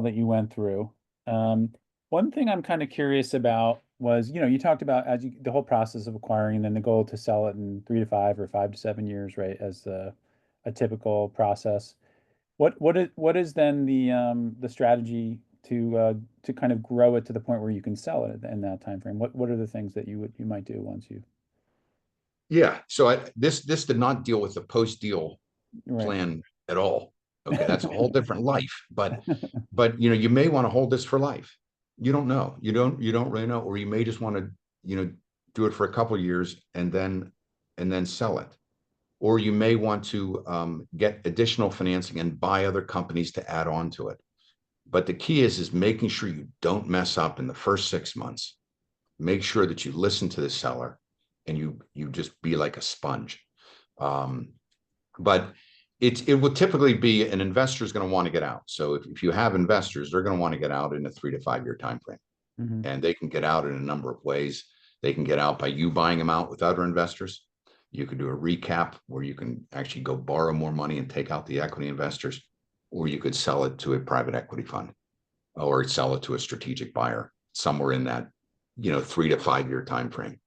that you went through. One thing I'm kind of curious about was, you talked about the whole process of acquiring, and then the goal to sell it in 3 to 5 or 5 to 7 years, right? As a typical process. What is then the strategy to kind of grow it to the point where you can sell it in that time frame? What are the things that you might do once you? Yeah. So this did not deal with the post-deal Right. plan at all. Okay, that's a whole different life. But you may want to hold this for life. You don't know. You don't really know, or you may just want to do it for a couple of years and then sell it, or you may want to get additional financing and buy other companies to add on to it. But the key is making sure you don't mess up in the first 6 months. Make sure that you listen to the seller, and you just be like a sponge. But it will typically be an investor is going to want to get out. So if you have investors, they're going to want to get out in a 3 to 5 year time frame. Mm-hmm. And they can get out in a number of ways. They can get out by you buying them out with other investors. You could do a recap where you can actually go borrow more money and take out the equity investors, or you could sell it to a private equity fund, or sell it to a strategic buyer, somewhere in that 3 to 5 year time frame.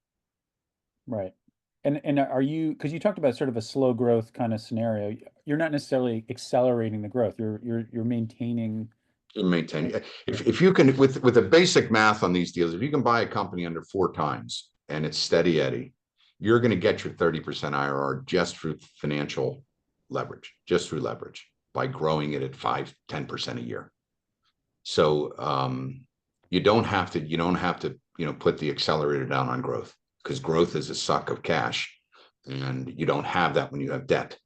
Right. And are you, because you talked about sort of a slow growth kind of scenario, you're not necessarily accelerating the growth. You're maintaining. If you can, with the basic math on these deals, if you can buy a company under 4 times and it's steady Eddie, you're going to get your 30% IRR just through financial leverage, just through leverage, by growing it at 5-10% a year. So you don't have to put the accelerator down on growth, because growth is a suck of cash, and you don't have that when you have debt.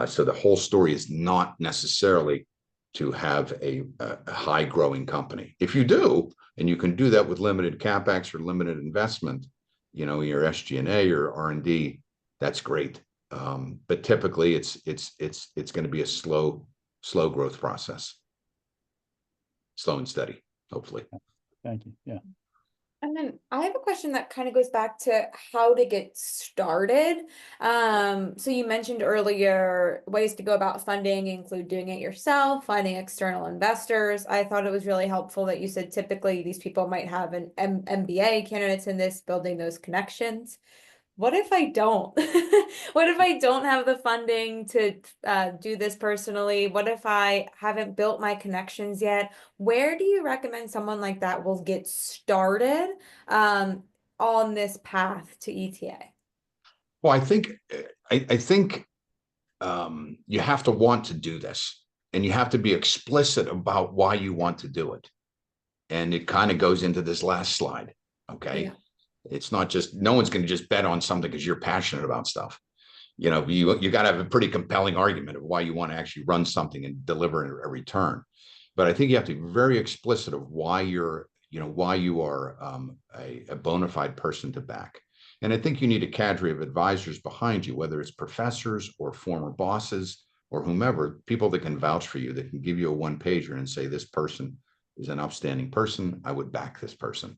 So the whole story is not necessarily to have a high growing company. If you do, and you can do that with limited capex or limited investment, your SG&A or R&D, that's great. But typically it's going to be a slow growth process. Slow and steady, hopefully. Thank you. Yeah. And then I have a question that kind of goes back to how to get started. So you mentioned earlier ways to go about funding include doing it yourself, finding external investors. I thought it was really helpful that you said typically these people might have an MBA candidates in this, building those connections. What if I don't? What if I don't have the funding to do this personally? What if I haven't built my connections yet? Where do you recommend someone like that will get started on this path to ETA? Well, I think you have to want to do this, and you have to be explicit about why you want to do it. And it kind of goes into this last slide. Okay. Yeah. It's not just, no one's going to just bet on something because you're passionate about stuff. You got to have a pretty compelling argument of why you want to actually run something and deliver a return. But I think you have to be very explicit of why you are a bona fide person to back. And I think you need a cadre of advisors behind you, whether it's professors or former bosses or whomever, people that can vouch for you, that can give you a one-pager and say, this person is an outstanding person. I would back this person.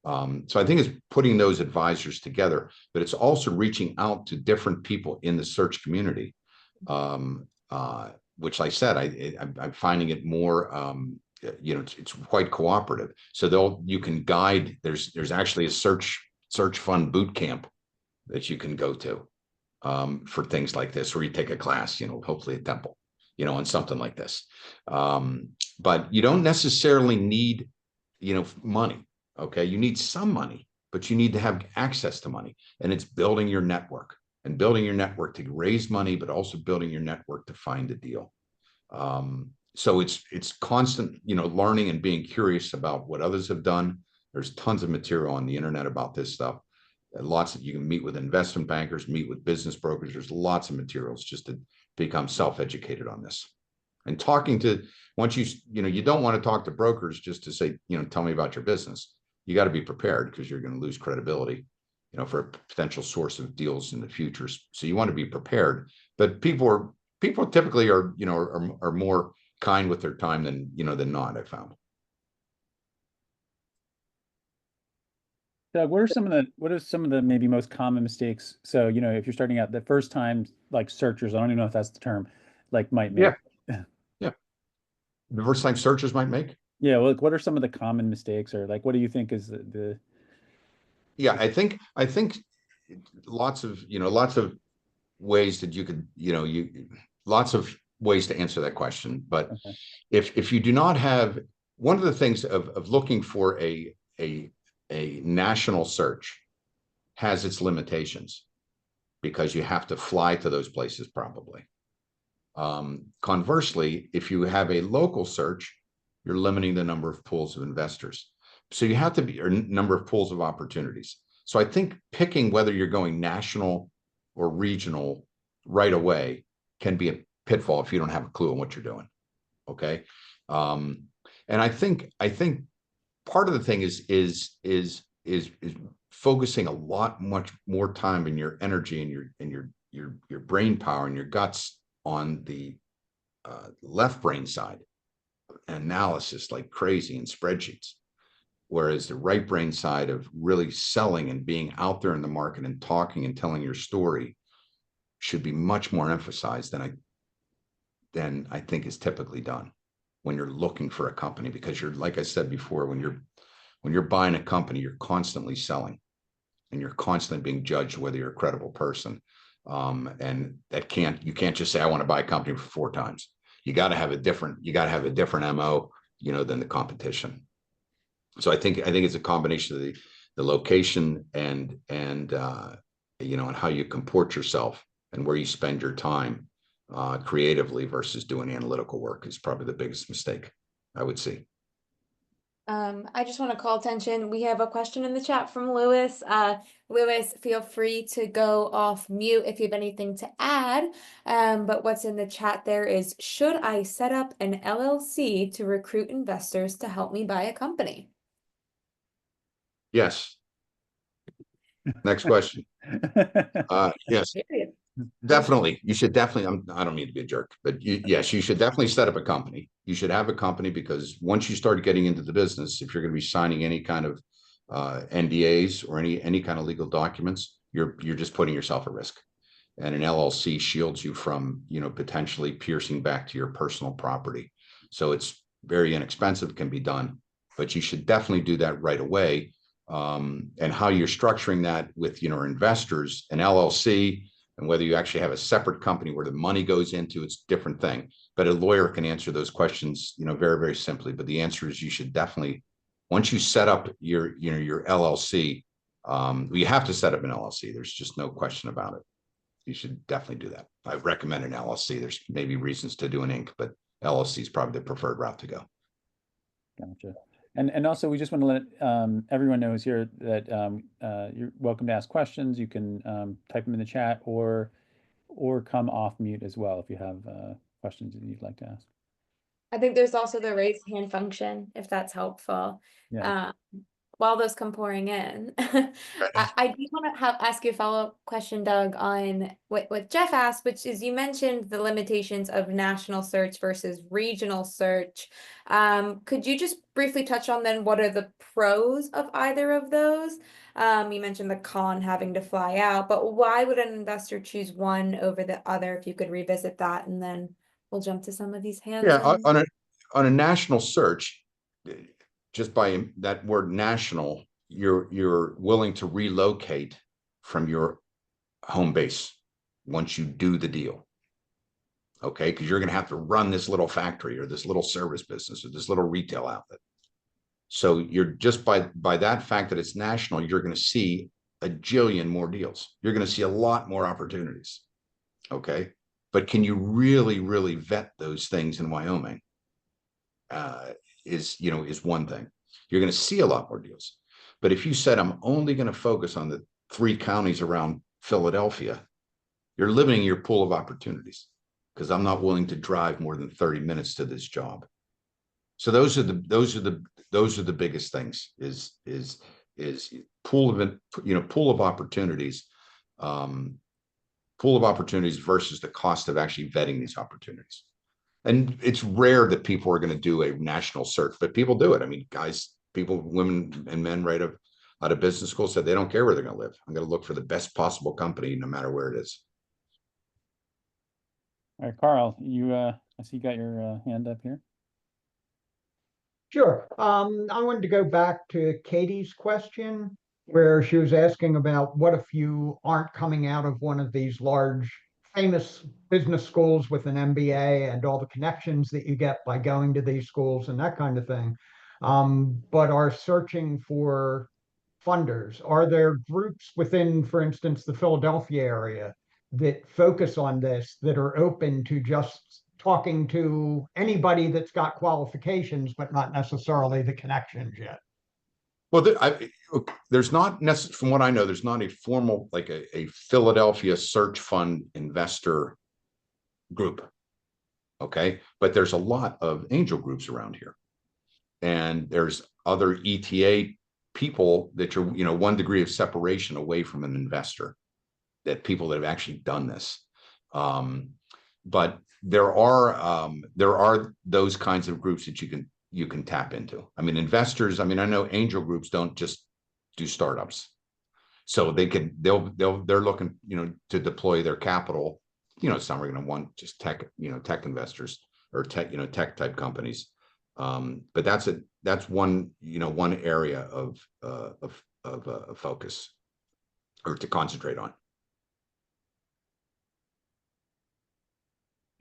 So I think it's putting those advisors together, but it's also reaching out to different people in the search community, which I said, I'm finding it more, it's quite cooperative. So you can guide. There's actually a search fund boot camp that you can go to for things like this, where you take a class, hopefully at Temple, on something like this. But you don't necessarily need, money. Okay, you need some money, but you need to have access to money, and it's building your network to raise money, but also building your network to find a deal. So it's constant, learning and being curious about what others have done. There's tons of material on the internet about this stuff. Lots of, you can meet with investment bankers, meet with business brokers. There's lots of materials just to become self-educated on this. And talking to, once you don't want to talk to brokers just to say, tell me about your business. You got to be prepared, because you're going to lose credibility, for a potential source of deals in the future. So you want to be prepared. But people typically are more kind with their time than not, I found. Doug, what are some of the maybe most common mistakes? So, if you're starting out the first time, like searchers, I don't even know if that's the term, like might make. Yeah. The first time searchers might make. Yeah. Well, what are some of the common mistakes, or like, what do you think is the Yeah, I think lots of ways that you could, lots of ways to answer that question. But okay. if you do not have, one of the things of looking for a national search has its limitations, because you have to fly to those places probably. Conversely, if you have a local search, you're limiting the number of pools of investors. So you have to be, or number of pools of opportunities. So I think picking whether you're going national or regional right away can be a pitfall if you don't have a clue on what you're doing. Okay. And I think part of the thing is focusing much more time in your energy and your brain power and your guts on the left brain side, analysis like crazy in spreadsheets, whereas the right brain side of really selling and being out there in the market and talking and telling your story should be much more emphasized than I think is typically done when you're looking for a company. Because you're, like I said before, when you're buying a company, you're constantly selling, and you're constantly being judged whether you're a credible person. And you can't just say, I want to buy a company for 4 times. You got to have a different MO, than the competition. So I think it's a combination of the location and how you comport yourself and where you spend your time creatively versus doing analytical work is probably the biggest mistake I would see. I just want to call attention. We have a question in the chat from Lewis. Lewis, feel free to go off mute if you have anything to add. But what's in the chat there is, should I set up an LLC to recruit investors to help me buy a company? Yes. Next question. Yes. Period. Definitely. You should definitely, I don't mean to be a jerk, but yes, you should definitely set up a company. You should have a company, because once you start getting into the business, if you're going to be signing any kind of NDAs or any kind of legal documents, you're just putting yourself at risk. And an LLC shields you from, potentially piercing back to your personal property. So it's very inexpensive, can be done, but you should definitely do that right away. And how you're structuring that with, investors, an LLC, and whether you actually have a separate company where the money goes into, it's a different thing. But a lawyer can answer those questions, very, very simply. But the answer is, you should definitely, once you set up your LLC, you have to set up an LLC. There's just no question about it. You should definitely do that. I recommend an LLC. There's maybe reasons to do an Inc., but LLC is probably the preferred route to go. Gotcha. And also, we just want to let everyone know who's here that you're welcome to ask questions. You can type them in the chat or come off mute as well if you have questions that you'd like to ask. I think there's also the raise hand function, if that's helpful. Yeah. while those come pouring in, I do want to ask you a follow-up question, Doug, on what Jeff asked, which is you mentioned the limitations of national search versus regional search. Could you just briefly touch on then what are the pros of either of those? You mentioned the con having to fly out, but why would an investor choose one over the other? If you could revisit that, and then we'll jump to some of these hands. Yeah, on a national search, just by that word national, you're willing to relocate from your home base once you do the deal. Okay, because you're going to have to run this little factory or this little service business or this little retail outlet. So you're just by that fact that it's national, you're going to see a jillion more deals. You're going to see a lot more opportunities. Okay, but can you really vet those things in Wyoming? Is one thing. You're going to see a lot more deals. But if you said, I'm only going to focus on the 3 counties around Philadelphia, you're limiting your pool of opportunities, because I'm not willing to drive more than 30 minutes to this job. So those are the biggest things is pool of opportunities, versus the cost of actually vetting these opportunities. And it's rare that people are going to do a national search, but people do it. I mean, guys, people, women and men right out of business school said they don't care where they're going to live. I'm going to look for the best possible company, no matter where it is. All right, Carl, I see you got your hand up here. Sure. I wanted to go back to Katie's question, where she was asking about what if you aren't coming out of one of these large, famous business schools with an MBA and all the connections that you get by going to these schools and that kind of thing, but are searching for funders. Are there groups within, for instance, the Philadelphia area that focus on this, that are open to just talking to anybody that's got qualifications, but not necessarily the connections yet? Well, there's not necessarily, from what I know, there's not a formal, like a Philadelphia search fund investor group. Okay. But there's a lot of angel groups around here. And there's other ETA people that you're, 1 degree of separation away from an investor, that people that have actually done this. But there are those kinds of groups that you can tap into. I mean, investors, I know angel groups don't just do startups. So they're looking, to deploy their capital. Some are going to want just tech investors or tech type companies. But that's one area of focus, or to concentrate on.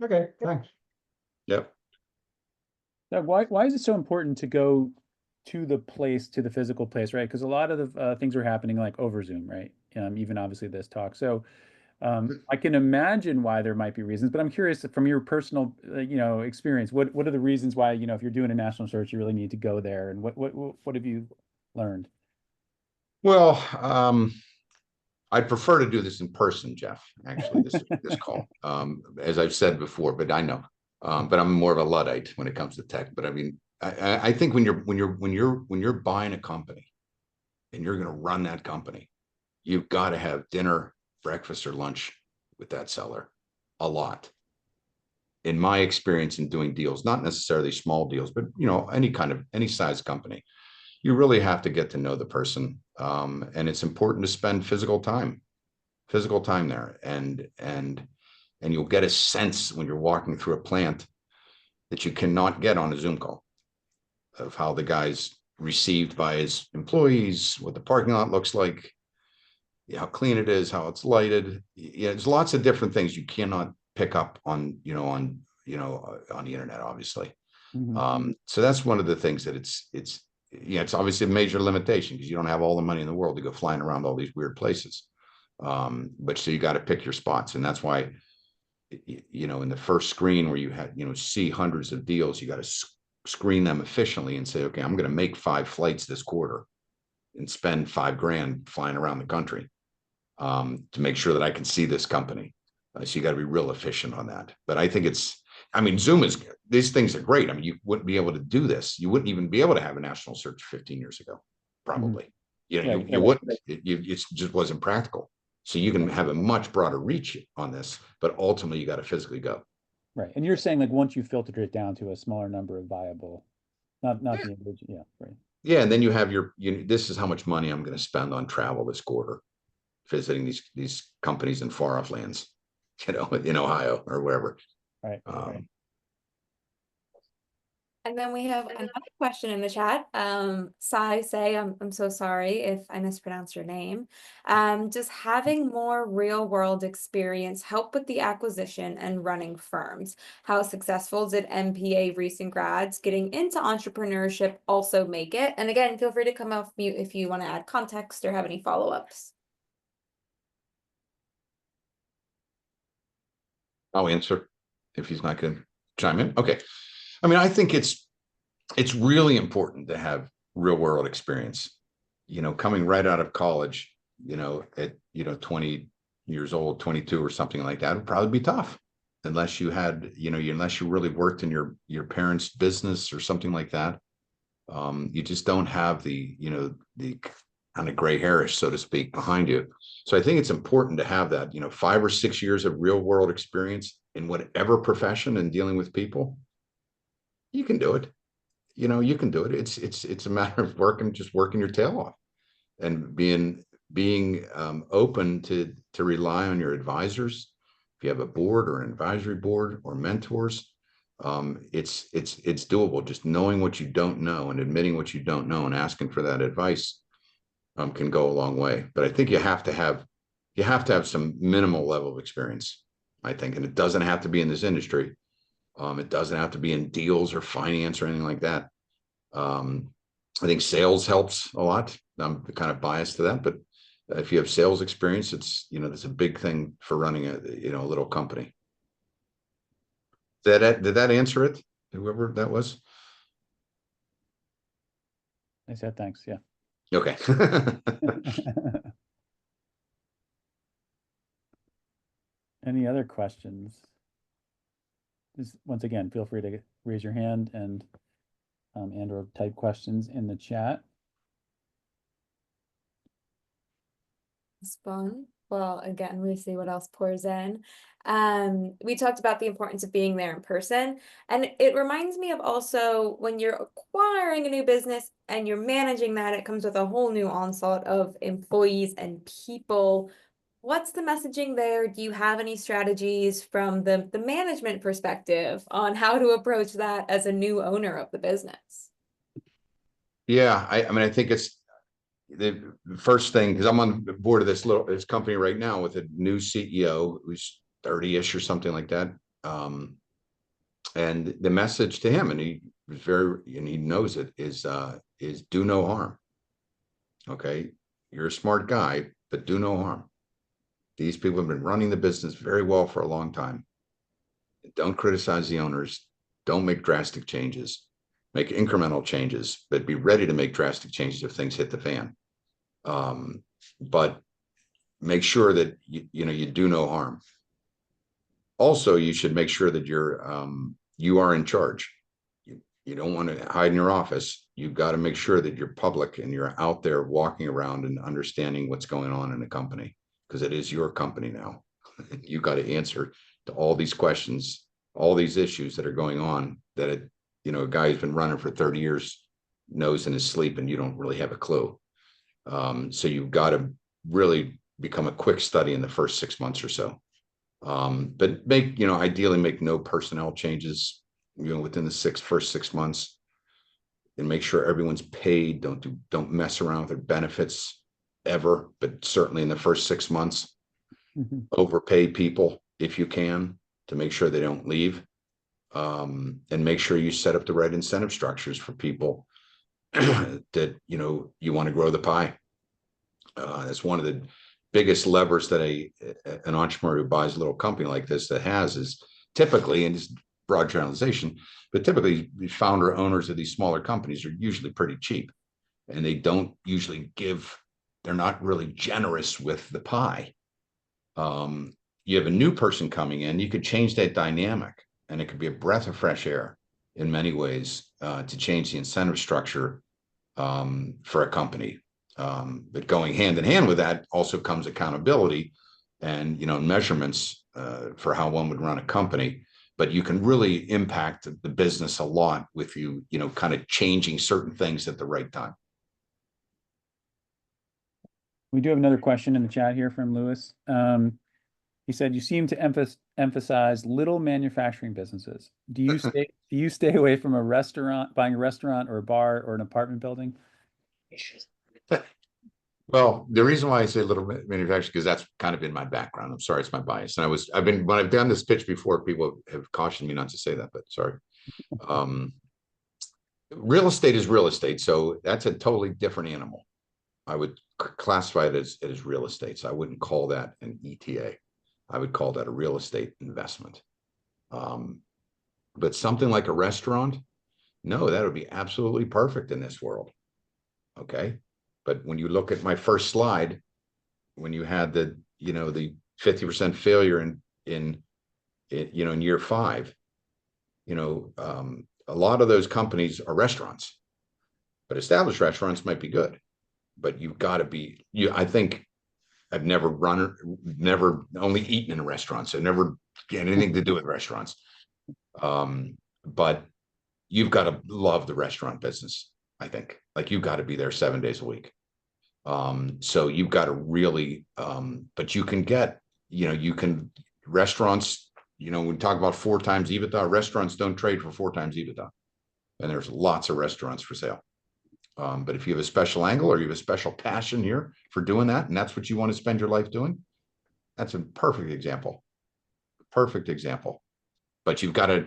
Okay, thanks. Yep. Now, why is it so important to go to the physical place, right? Because a lot of the things are happening like over Zoom, right? Even obviously this talk. So I can imagine why there might be reasons, but I'm curious from your personal, experience. What are the reasons why, if you're doing a national search, you really need to go there, and what have you learned? Well, I'd prefer to do this in person, Jeff. Actually, this call, as I've said before, but I know, but I'm more of a Luddite when it comes to tech. But I mean, I think when you're buying a company, and you're going to run that company, you've got to have dinner, breakfast, or lunch with that seller a lot. In my experience in doing deals, not necessarily small deals, but any size company, you really have to get to know the person, and it's important to spend physical time there, and you'll get a sense when you're walking through a plant that you cannot get on a Zoom call, of how the guy's received by his employees, what the parking lot looks like, how clean it is, how it's lighted. There's lots of different things you cannot pick up on the internet, obviously. Mm-hmm. So that's one of the things that it's obviously a major limitation, because you don't have all the money in the world to go flying around all these weird places. But so you got to pick your spots. And that's why, in the first screen where you had, see hundreds of deals, you got to screen them efficiently and say, okay, I'm going to make 5 flights this quarter and spend $5,000 flying around the country, to make sure that I can see this company. So you got to be real efficient on that. But I think Zoom these things are great. You wouldn't be able to do this. You wouldn't even be able to have a national search 15 years ago, probably. You know, Right, you right. wouldn't, it just wasn't practical. So you can have a much broader reach on this, but ultimately you got to physically go. Right. And you're saying like once you filtered it down to a smaller number of viable, not the individual, yeah, right. Yeah, and then you have this is how much money I'm going to spend on travel this quarter, visiting these companies in far off lands, you know, in Ohio or wherever. Right. Right. And then we have another question in the chat. Sai say, I'm so sorry if I mispronounced your name. Does having more real world experience help with the acquisition and running firms? How successful did MPA recent grads getting into entrepreneurship also make it? And again, feel free to come off mute if you want to add context or have any follow-ups. I'll answer if he's not going to chime in. Okay. I mean, I think it's really important to have real world experience, you know, coming right out of college, you know, at, 20 years old, 22 or something like that would probably be tough unless you had, unless you really worked in your parents' business or something like that. You just don't have the kind of gray hairish, so to speak, behind you. So I think it's important to have that, 5 or 6 years of real world experience in whatever profession and dealing with people. You can do it. You can do it. It's a matter of working your tail off and being open to rely on your advisors. If you have a board or an advisory board or mentors, it's doable. Just knowing what you don't know and admitting what you don't know and asking for that advice can go a long way. But I think you have to have some minimal level of experience, I think, and it doesn't have to be in this industry. It doesn't have to be in deals or finance or anything like that. I think sales helps a lot. I'm kind of biased to that, but if you have sales experience, it's, that's a big thing for running a little company. Did that answer it? Whoever that was? I said thanks. Yeah. Okay. Any other questions? Just once again, feel free to raise your hand and or type questions in the chat. It's fun. Well, again, we see what else pours in. We talked about the importance of being there in person, and it reminds me of also when you're acquiring a new business and you're managing that, it comes with a whole new onslaught of employees and people. What's the messaging there? Do you have any strategies from the management perspective on how to approach that as a new owner of the business? Yeah, I mean, I think it's the first thing, because I'm on the board of this company right now with a new CEO who's 30-ish or something like that. And the message to him, and he knows it, is do no harm. Okay, you're a smart guy, but do no harm. These people have been running the business very well for a long time. Don't criticize the owners. Don't make drastic changes. Make incremental changes, but be ready to make drastic changes if things hit the fan. But make sure that you do no harm. Also, you should make sure that you are in charge. You don't want to hide in your office. You've got to make sure that you're public and you're out there walking around and understanding what's going on in the company, because it is your company now. You've got to answer to all these questions, all these issues that are going on that a guy who's been running for 30 years knows in his sleep, and you don't really have a clue. So you've got to really become a quick study in the first 6 months or so. But ideally make no personnel changes, within the first 6 months, and make sure everyone's paid. Don't mess around with their benefits ever, but certainly in the first 6 months, overpay people if you can to make sure they don't leave. And make sure you set up the right incentive structures for people that, you want to grow the pie. That's one of the biggest levers that an entrepreneur who buys a little company like this that has is typically, and it's broad generalization, but typically the founder owners of these smaller companies are usually pretty cheap, and they don't usually they're not really generous with the pie. You have a new person coming in, you could change that dynamic, and it could be a breath of fresh air in many ways, to change the incentive structure for a company. But going hand in hand with that also comes accountability and, measurements for how one would run a company. But you can really impact the business a lot with you, kind of changing certain things at the right time. We do have another question in the chat here from Lewis. He said, you seem to emphasize little manufacturing businesses. Do you stay away from buying a restaurant or a bar or an apartment building? Well, the reason why I say little manufacturing, because that's kind of in my background. I'm sorry, it's my bias. And when I've done this pitch before, people have cautioned me not to say that, but sorry. Real estate is real estate. So that's a totally different animal. I would classify it as real estate. So I wouldn't call that an ETA. I would call that a real estate investment. But something like a restaurant, no, that would be absolutely perfect in this world. Okay. But when you look at my first slide, when you had the 50% failure in year 5, a lot of those companies are restaurants, but established restaurants might be good, but you've got to be, I think I've never only eaten in a restaurant, so never had anything to do with restaurants. But you've got to love the restaurant business. I think like you've got to be there 7 days a week. So you've got to really, but you can get, restaurants, when we talk about 4 times EBITDA, restaurants don't trade for 4 times EBITDA. And there's lots of restaurants for sale. But if you have a special angle or you have a special passion here for doing that, and that's what you want to spend your life doing, that's a perfect example. Perfect example. But you've got to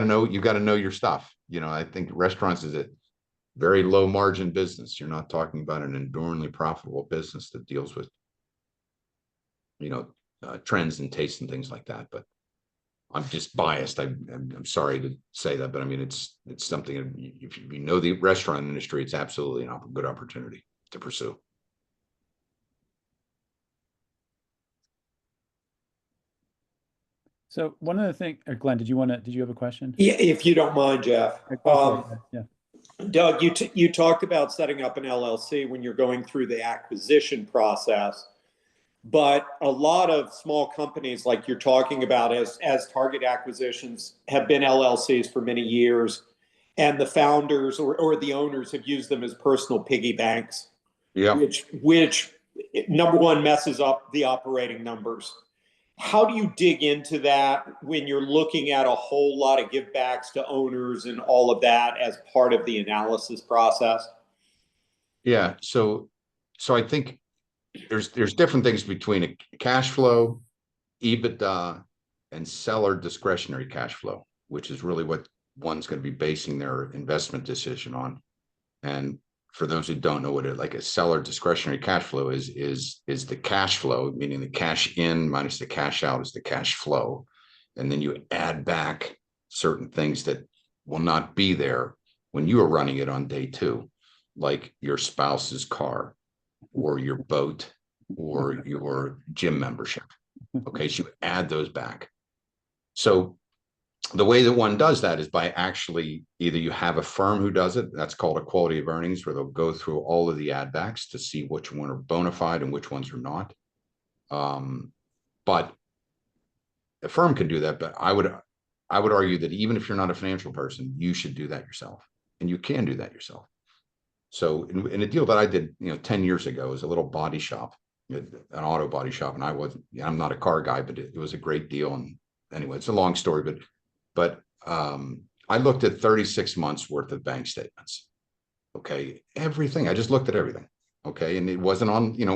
know your stuff. I think restaurants is a very low margin business. You're not talking about an enduringly profitable business that deals with, trends and tastes and things like that. But I'm just biased. I'm sorry to say that, but I mean, it's something, if you know the restaurant industry, it's absolutely a good opportunity to pursue. So one of the things, Glenn, did you have a question? Yeah, if you don't mind, Jeff. Yeah. Doug, you talked about setting up an LLC when you're going through the acquisition process, but a lot of small companies like you're talking about as target acquisitions have been LLCs for many years, and the founders or the owners have used them as personal piggy banks. Yeah. Which number one messes up the operating numbers. How do you dig into that when you're looking at a whole lot of givebacks to owners and all of that as part of the analysis process? Yeah. So I think there's different things between a cash flow, EBITDA, and seller discretionary cash flow, which is really what one's going to be basing their investment decision on. And for those who don't know what like a seller discretionary cash flow is the cash flow, meaning the cash in minus the cash out is the cash flow. And then you add back certain things that will not be there when you are running it on day 2, like your spouse's car or your boat or your gym membership. Okay, so you add those back. So the way that one does that is by actually either you have a firm who does it, that's called a quality of earnings, where they'll go through all of the add backs to see which one are bona fide and which ones are not. But a firm can do that, but I would argue that even if you're not a financial person, you should do that yourself, and you can do that yourself. So in a deal that I did, 10 years ago, was a little body shop, an auto body shop, and I'm not a car guy, but it was a great deal. And anyway, it's a long story, but I looked at 36 months worth of bank statements. Okay, everything. I just looked at everything. Okay, and it wasn't on, it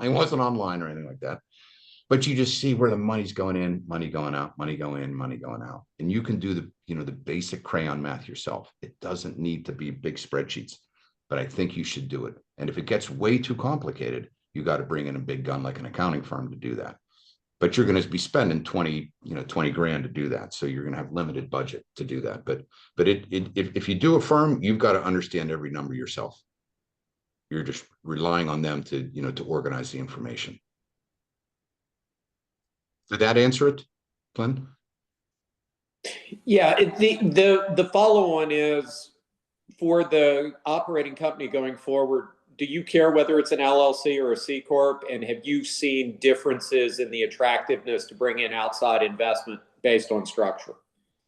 wasn't online or anything like that. But you just see where the money's going in, money going out, money going in, money going out, and you can do the basic crayon math yourself. It doesn't need to be big spreadsheets, but I think you should do it. And if it gets way too complicated, you got to bring in a big gun like an accounting firm to do that. But you're going to be spending 20 grand to do that. So you're going to have limited budget to do that. But if you do a firm, you've got to understand every number yourself. You're just relying on them to, to organize the information. Did that answer it, Glenn? Yeah, the follow-on is, for the operating company going forward, do you care whether it's an LLC or a C Corp? And have you seen differences in the attractiveness to bring in outside investment based on structure?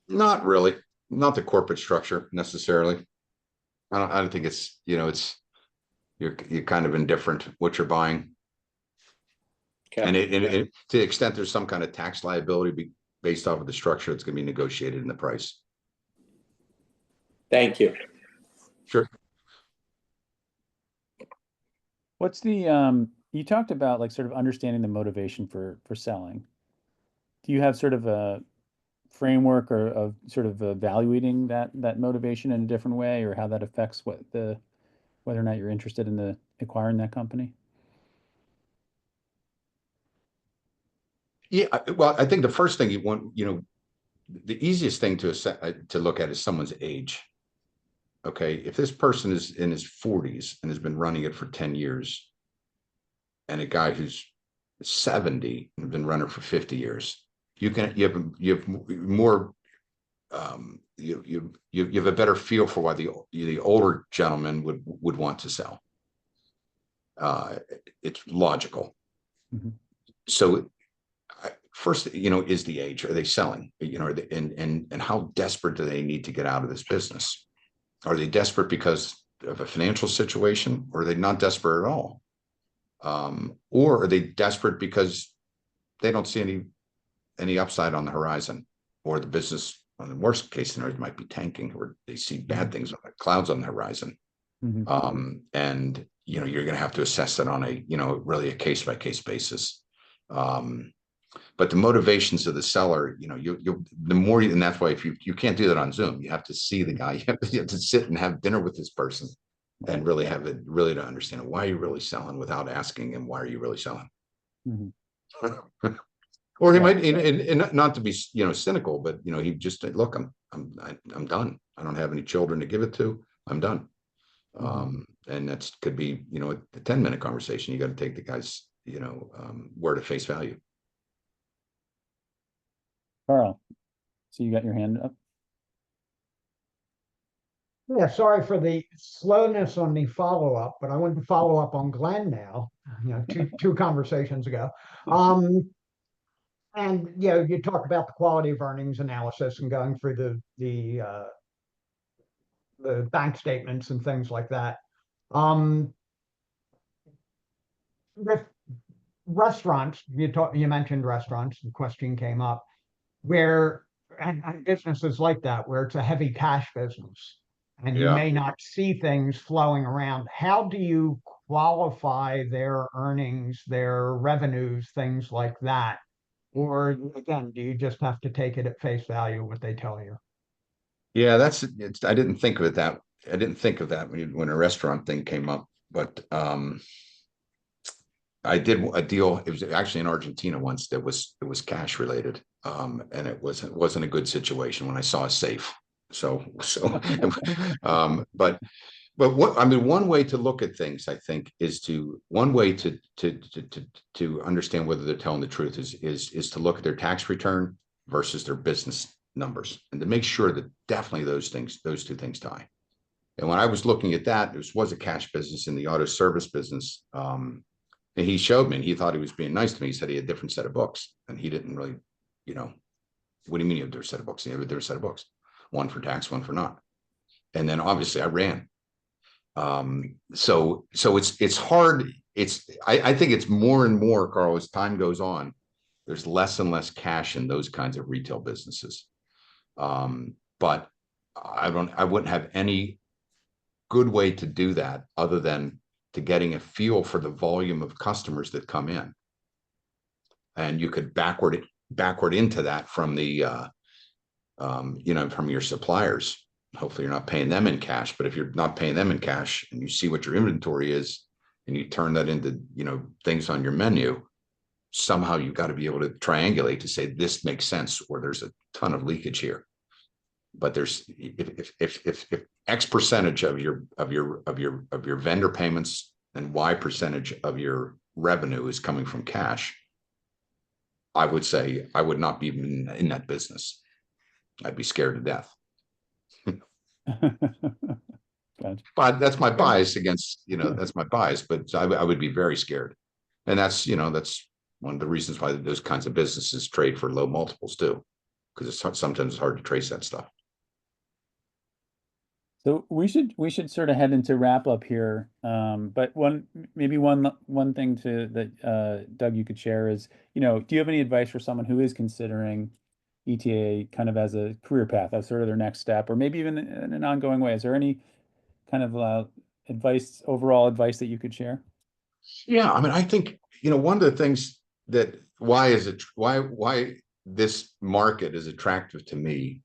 Not really, not the corporate structure necessarily. I don't think it's, you're kind of indifferent what you're buying. Okay. And to the extent there's some kind of tax liability based off of the structure, it's going to be negotiated in the price. Thank you. Sure. What's the, you talked about like sort of understanding the motivation for selling. Do you have sort of a framework or of sort of evaluating that motivation in a different way, or how that affects whether or not you're interested in acquiring that company? Yeah, well, I think the first thing you want, the easiest thing to look at is someone's age. Okay, if this person is in his 40s and has been running it for 10 years, and a guy who's 70 and been running for 50 years, you have more, you have a better feel for why the older gentleman would want to sell. It's logical. Mm-hmm. So first, is the age. Are they selling? And how desperate do they need to get out of this business? Are they desperate because of a financial situation, or are they not desperate at all? Or are they desperate because they don't see any upside on the horizon, or the business, on the worst case scenario, might be tanking, or they see bad things, clouds on the horizon. Mm-hmm. And you're going to have to assess that on a really a case by case basis. But the motivations of the seller, the more, and that's why if you can't do that on Zoom, you have to see the guy. You have to sit and have dinner with this person and really have it to understand why you're really selling, without asking him, why are you really selling? Mm-hmm. Or he might, and not to be cynical, but he just, look, I'm done. I don't have any children to give it to. I'm done. Mm-hmm. And that's could be a 10-minute conversation. You got to take the guy's word at face value. Carl, so you got your hand up? Yeah, sorry for the slowness on the follow-up, but I wanted to follow up on Glenn now, two conversations ago. And you talked about the quality of earnings analysis and going through the bank statements and things like that. With restaurants, you mentioned restaurants, the question came up, where and businesses like that, where it's a heavy cash business and you may not see things flowing around. How do you qualify their earnings, their revenues, things like that? Or again, do you just have to take it at face value, what they tell you? Yeah, I didn't think of it that. I didn't think of that when a restaurant thing came up, but I did a deal. It was actually in Argentina once. It was cash related, and it wasn't a good situation when I saw a safe. So, but one way to look at things, I think, is one way to understand whether they're telling the truth is to look at their tax return versus their business numbers, and to make sure that definitely those two things tie. And when I was looking at that, this was a cash business in the auto service business. And he showed me, and he thought he was being nice to me. He said he had a different set of books, and he didn't really, what do you mean you have a different set of books? You have a different set of books, one for tax, one for not. And then obviously I ran. So it's hard. I think it's more and more, Carl, as time goes on, there's less and less cash in those kinds of retail businesses. But I wouldn't have any good way to do that other than to getting a feel for the volume of customers that come in. And you could backward into that from the, from your suppliers. Hopefully you're not paying them in cash, but if you're not paying them in cash and you see what your inventory is and you turn that into, things on your menu, somehow you've got to be able to triangulate to say this makes sense, or there's a ton of leakage here. But there's, if X percentage of your vendor payments and Y percentage of your revenue is coming from cash, I would say I would not be in that business. I'd be scared to death. Gotcha. But that's my bias against, that's my bias, but I would be very scared. And that's, that's one of the reasons why those kinds of businesses trade for low multiples too, because sometimes it's hard to trace that stuff. So we should sort of head into wrap up here. But one thing that Doug, you could share is, do you have any advice for someone who is considering ETA kind of as a career path, as sort of their next step, or maybe even in an ongoing way? Is there any kind of overall advice that you could share? Yeah, I mean, I think, one of the things that why this market is attractive to me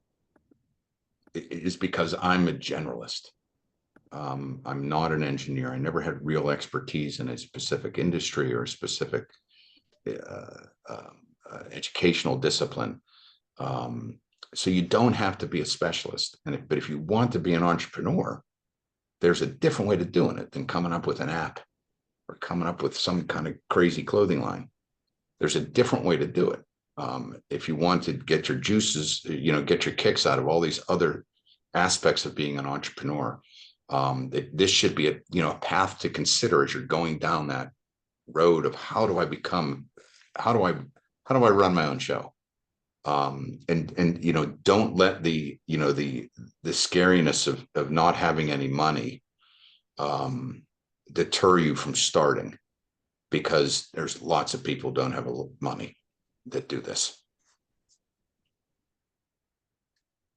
is because I'm a generalist. I'm not an engineer. I never had real expertise in a specific industry or a specific educational discipline. So you don't have to be a specialist. But if you want to be an entrepreneur, there's a different way to doing it than coming up with an app or coming up with some kind of crazy clothing line. There's a different way to do it. If you want to get your juices, get your kicks out of all these other aspects of being an entrepreneur, this should be a path to consider as you're going down that road of how do I run my own show? And don't let the scariness of not having any money deter you from starting, because there's lots of people who don't have money that do this.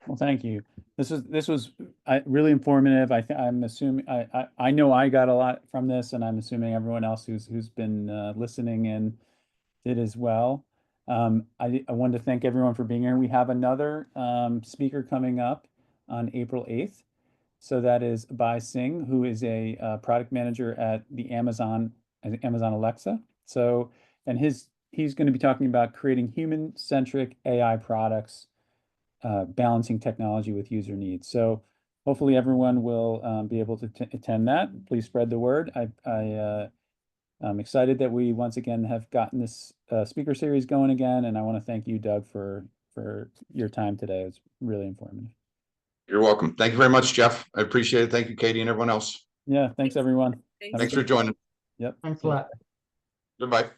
Well, thank you. This was really informative. I'm assuming I know I got a lot from this, and I'm assuming everyone else who's been listening in did as well. I wanted to thank everyone for being here. We have another speaker coming up on April 8th. So that is Bai Singh, who is a product manager at the Amazon Alexa. So, and he's going to be talking about creating human-centric AI products, balancing technology with user needs. So hopefully everyone will be able to attend that. Please spread the word. I'm excited that we once again have gotten this speaker series going again, and I want to thank you, Doug, for your time today. It's really informative. You're welcome. Thank you very much, Jeff. I appreciate it. Thank you, Katie, and everyone else. Yeah, thanks everyone. Thanks. Thanks for joining. Yep. Thanks a lot. Goodbye.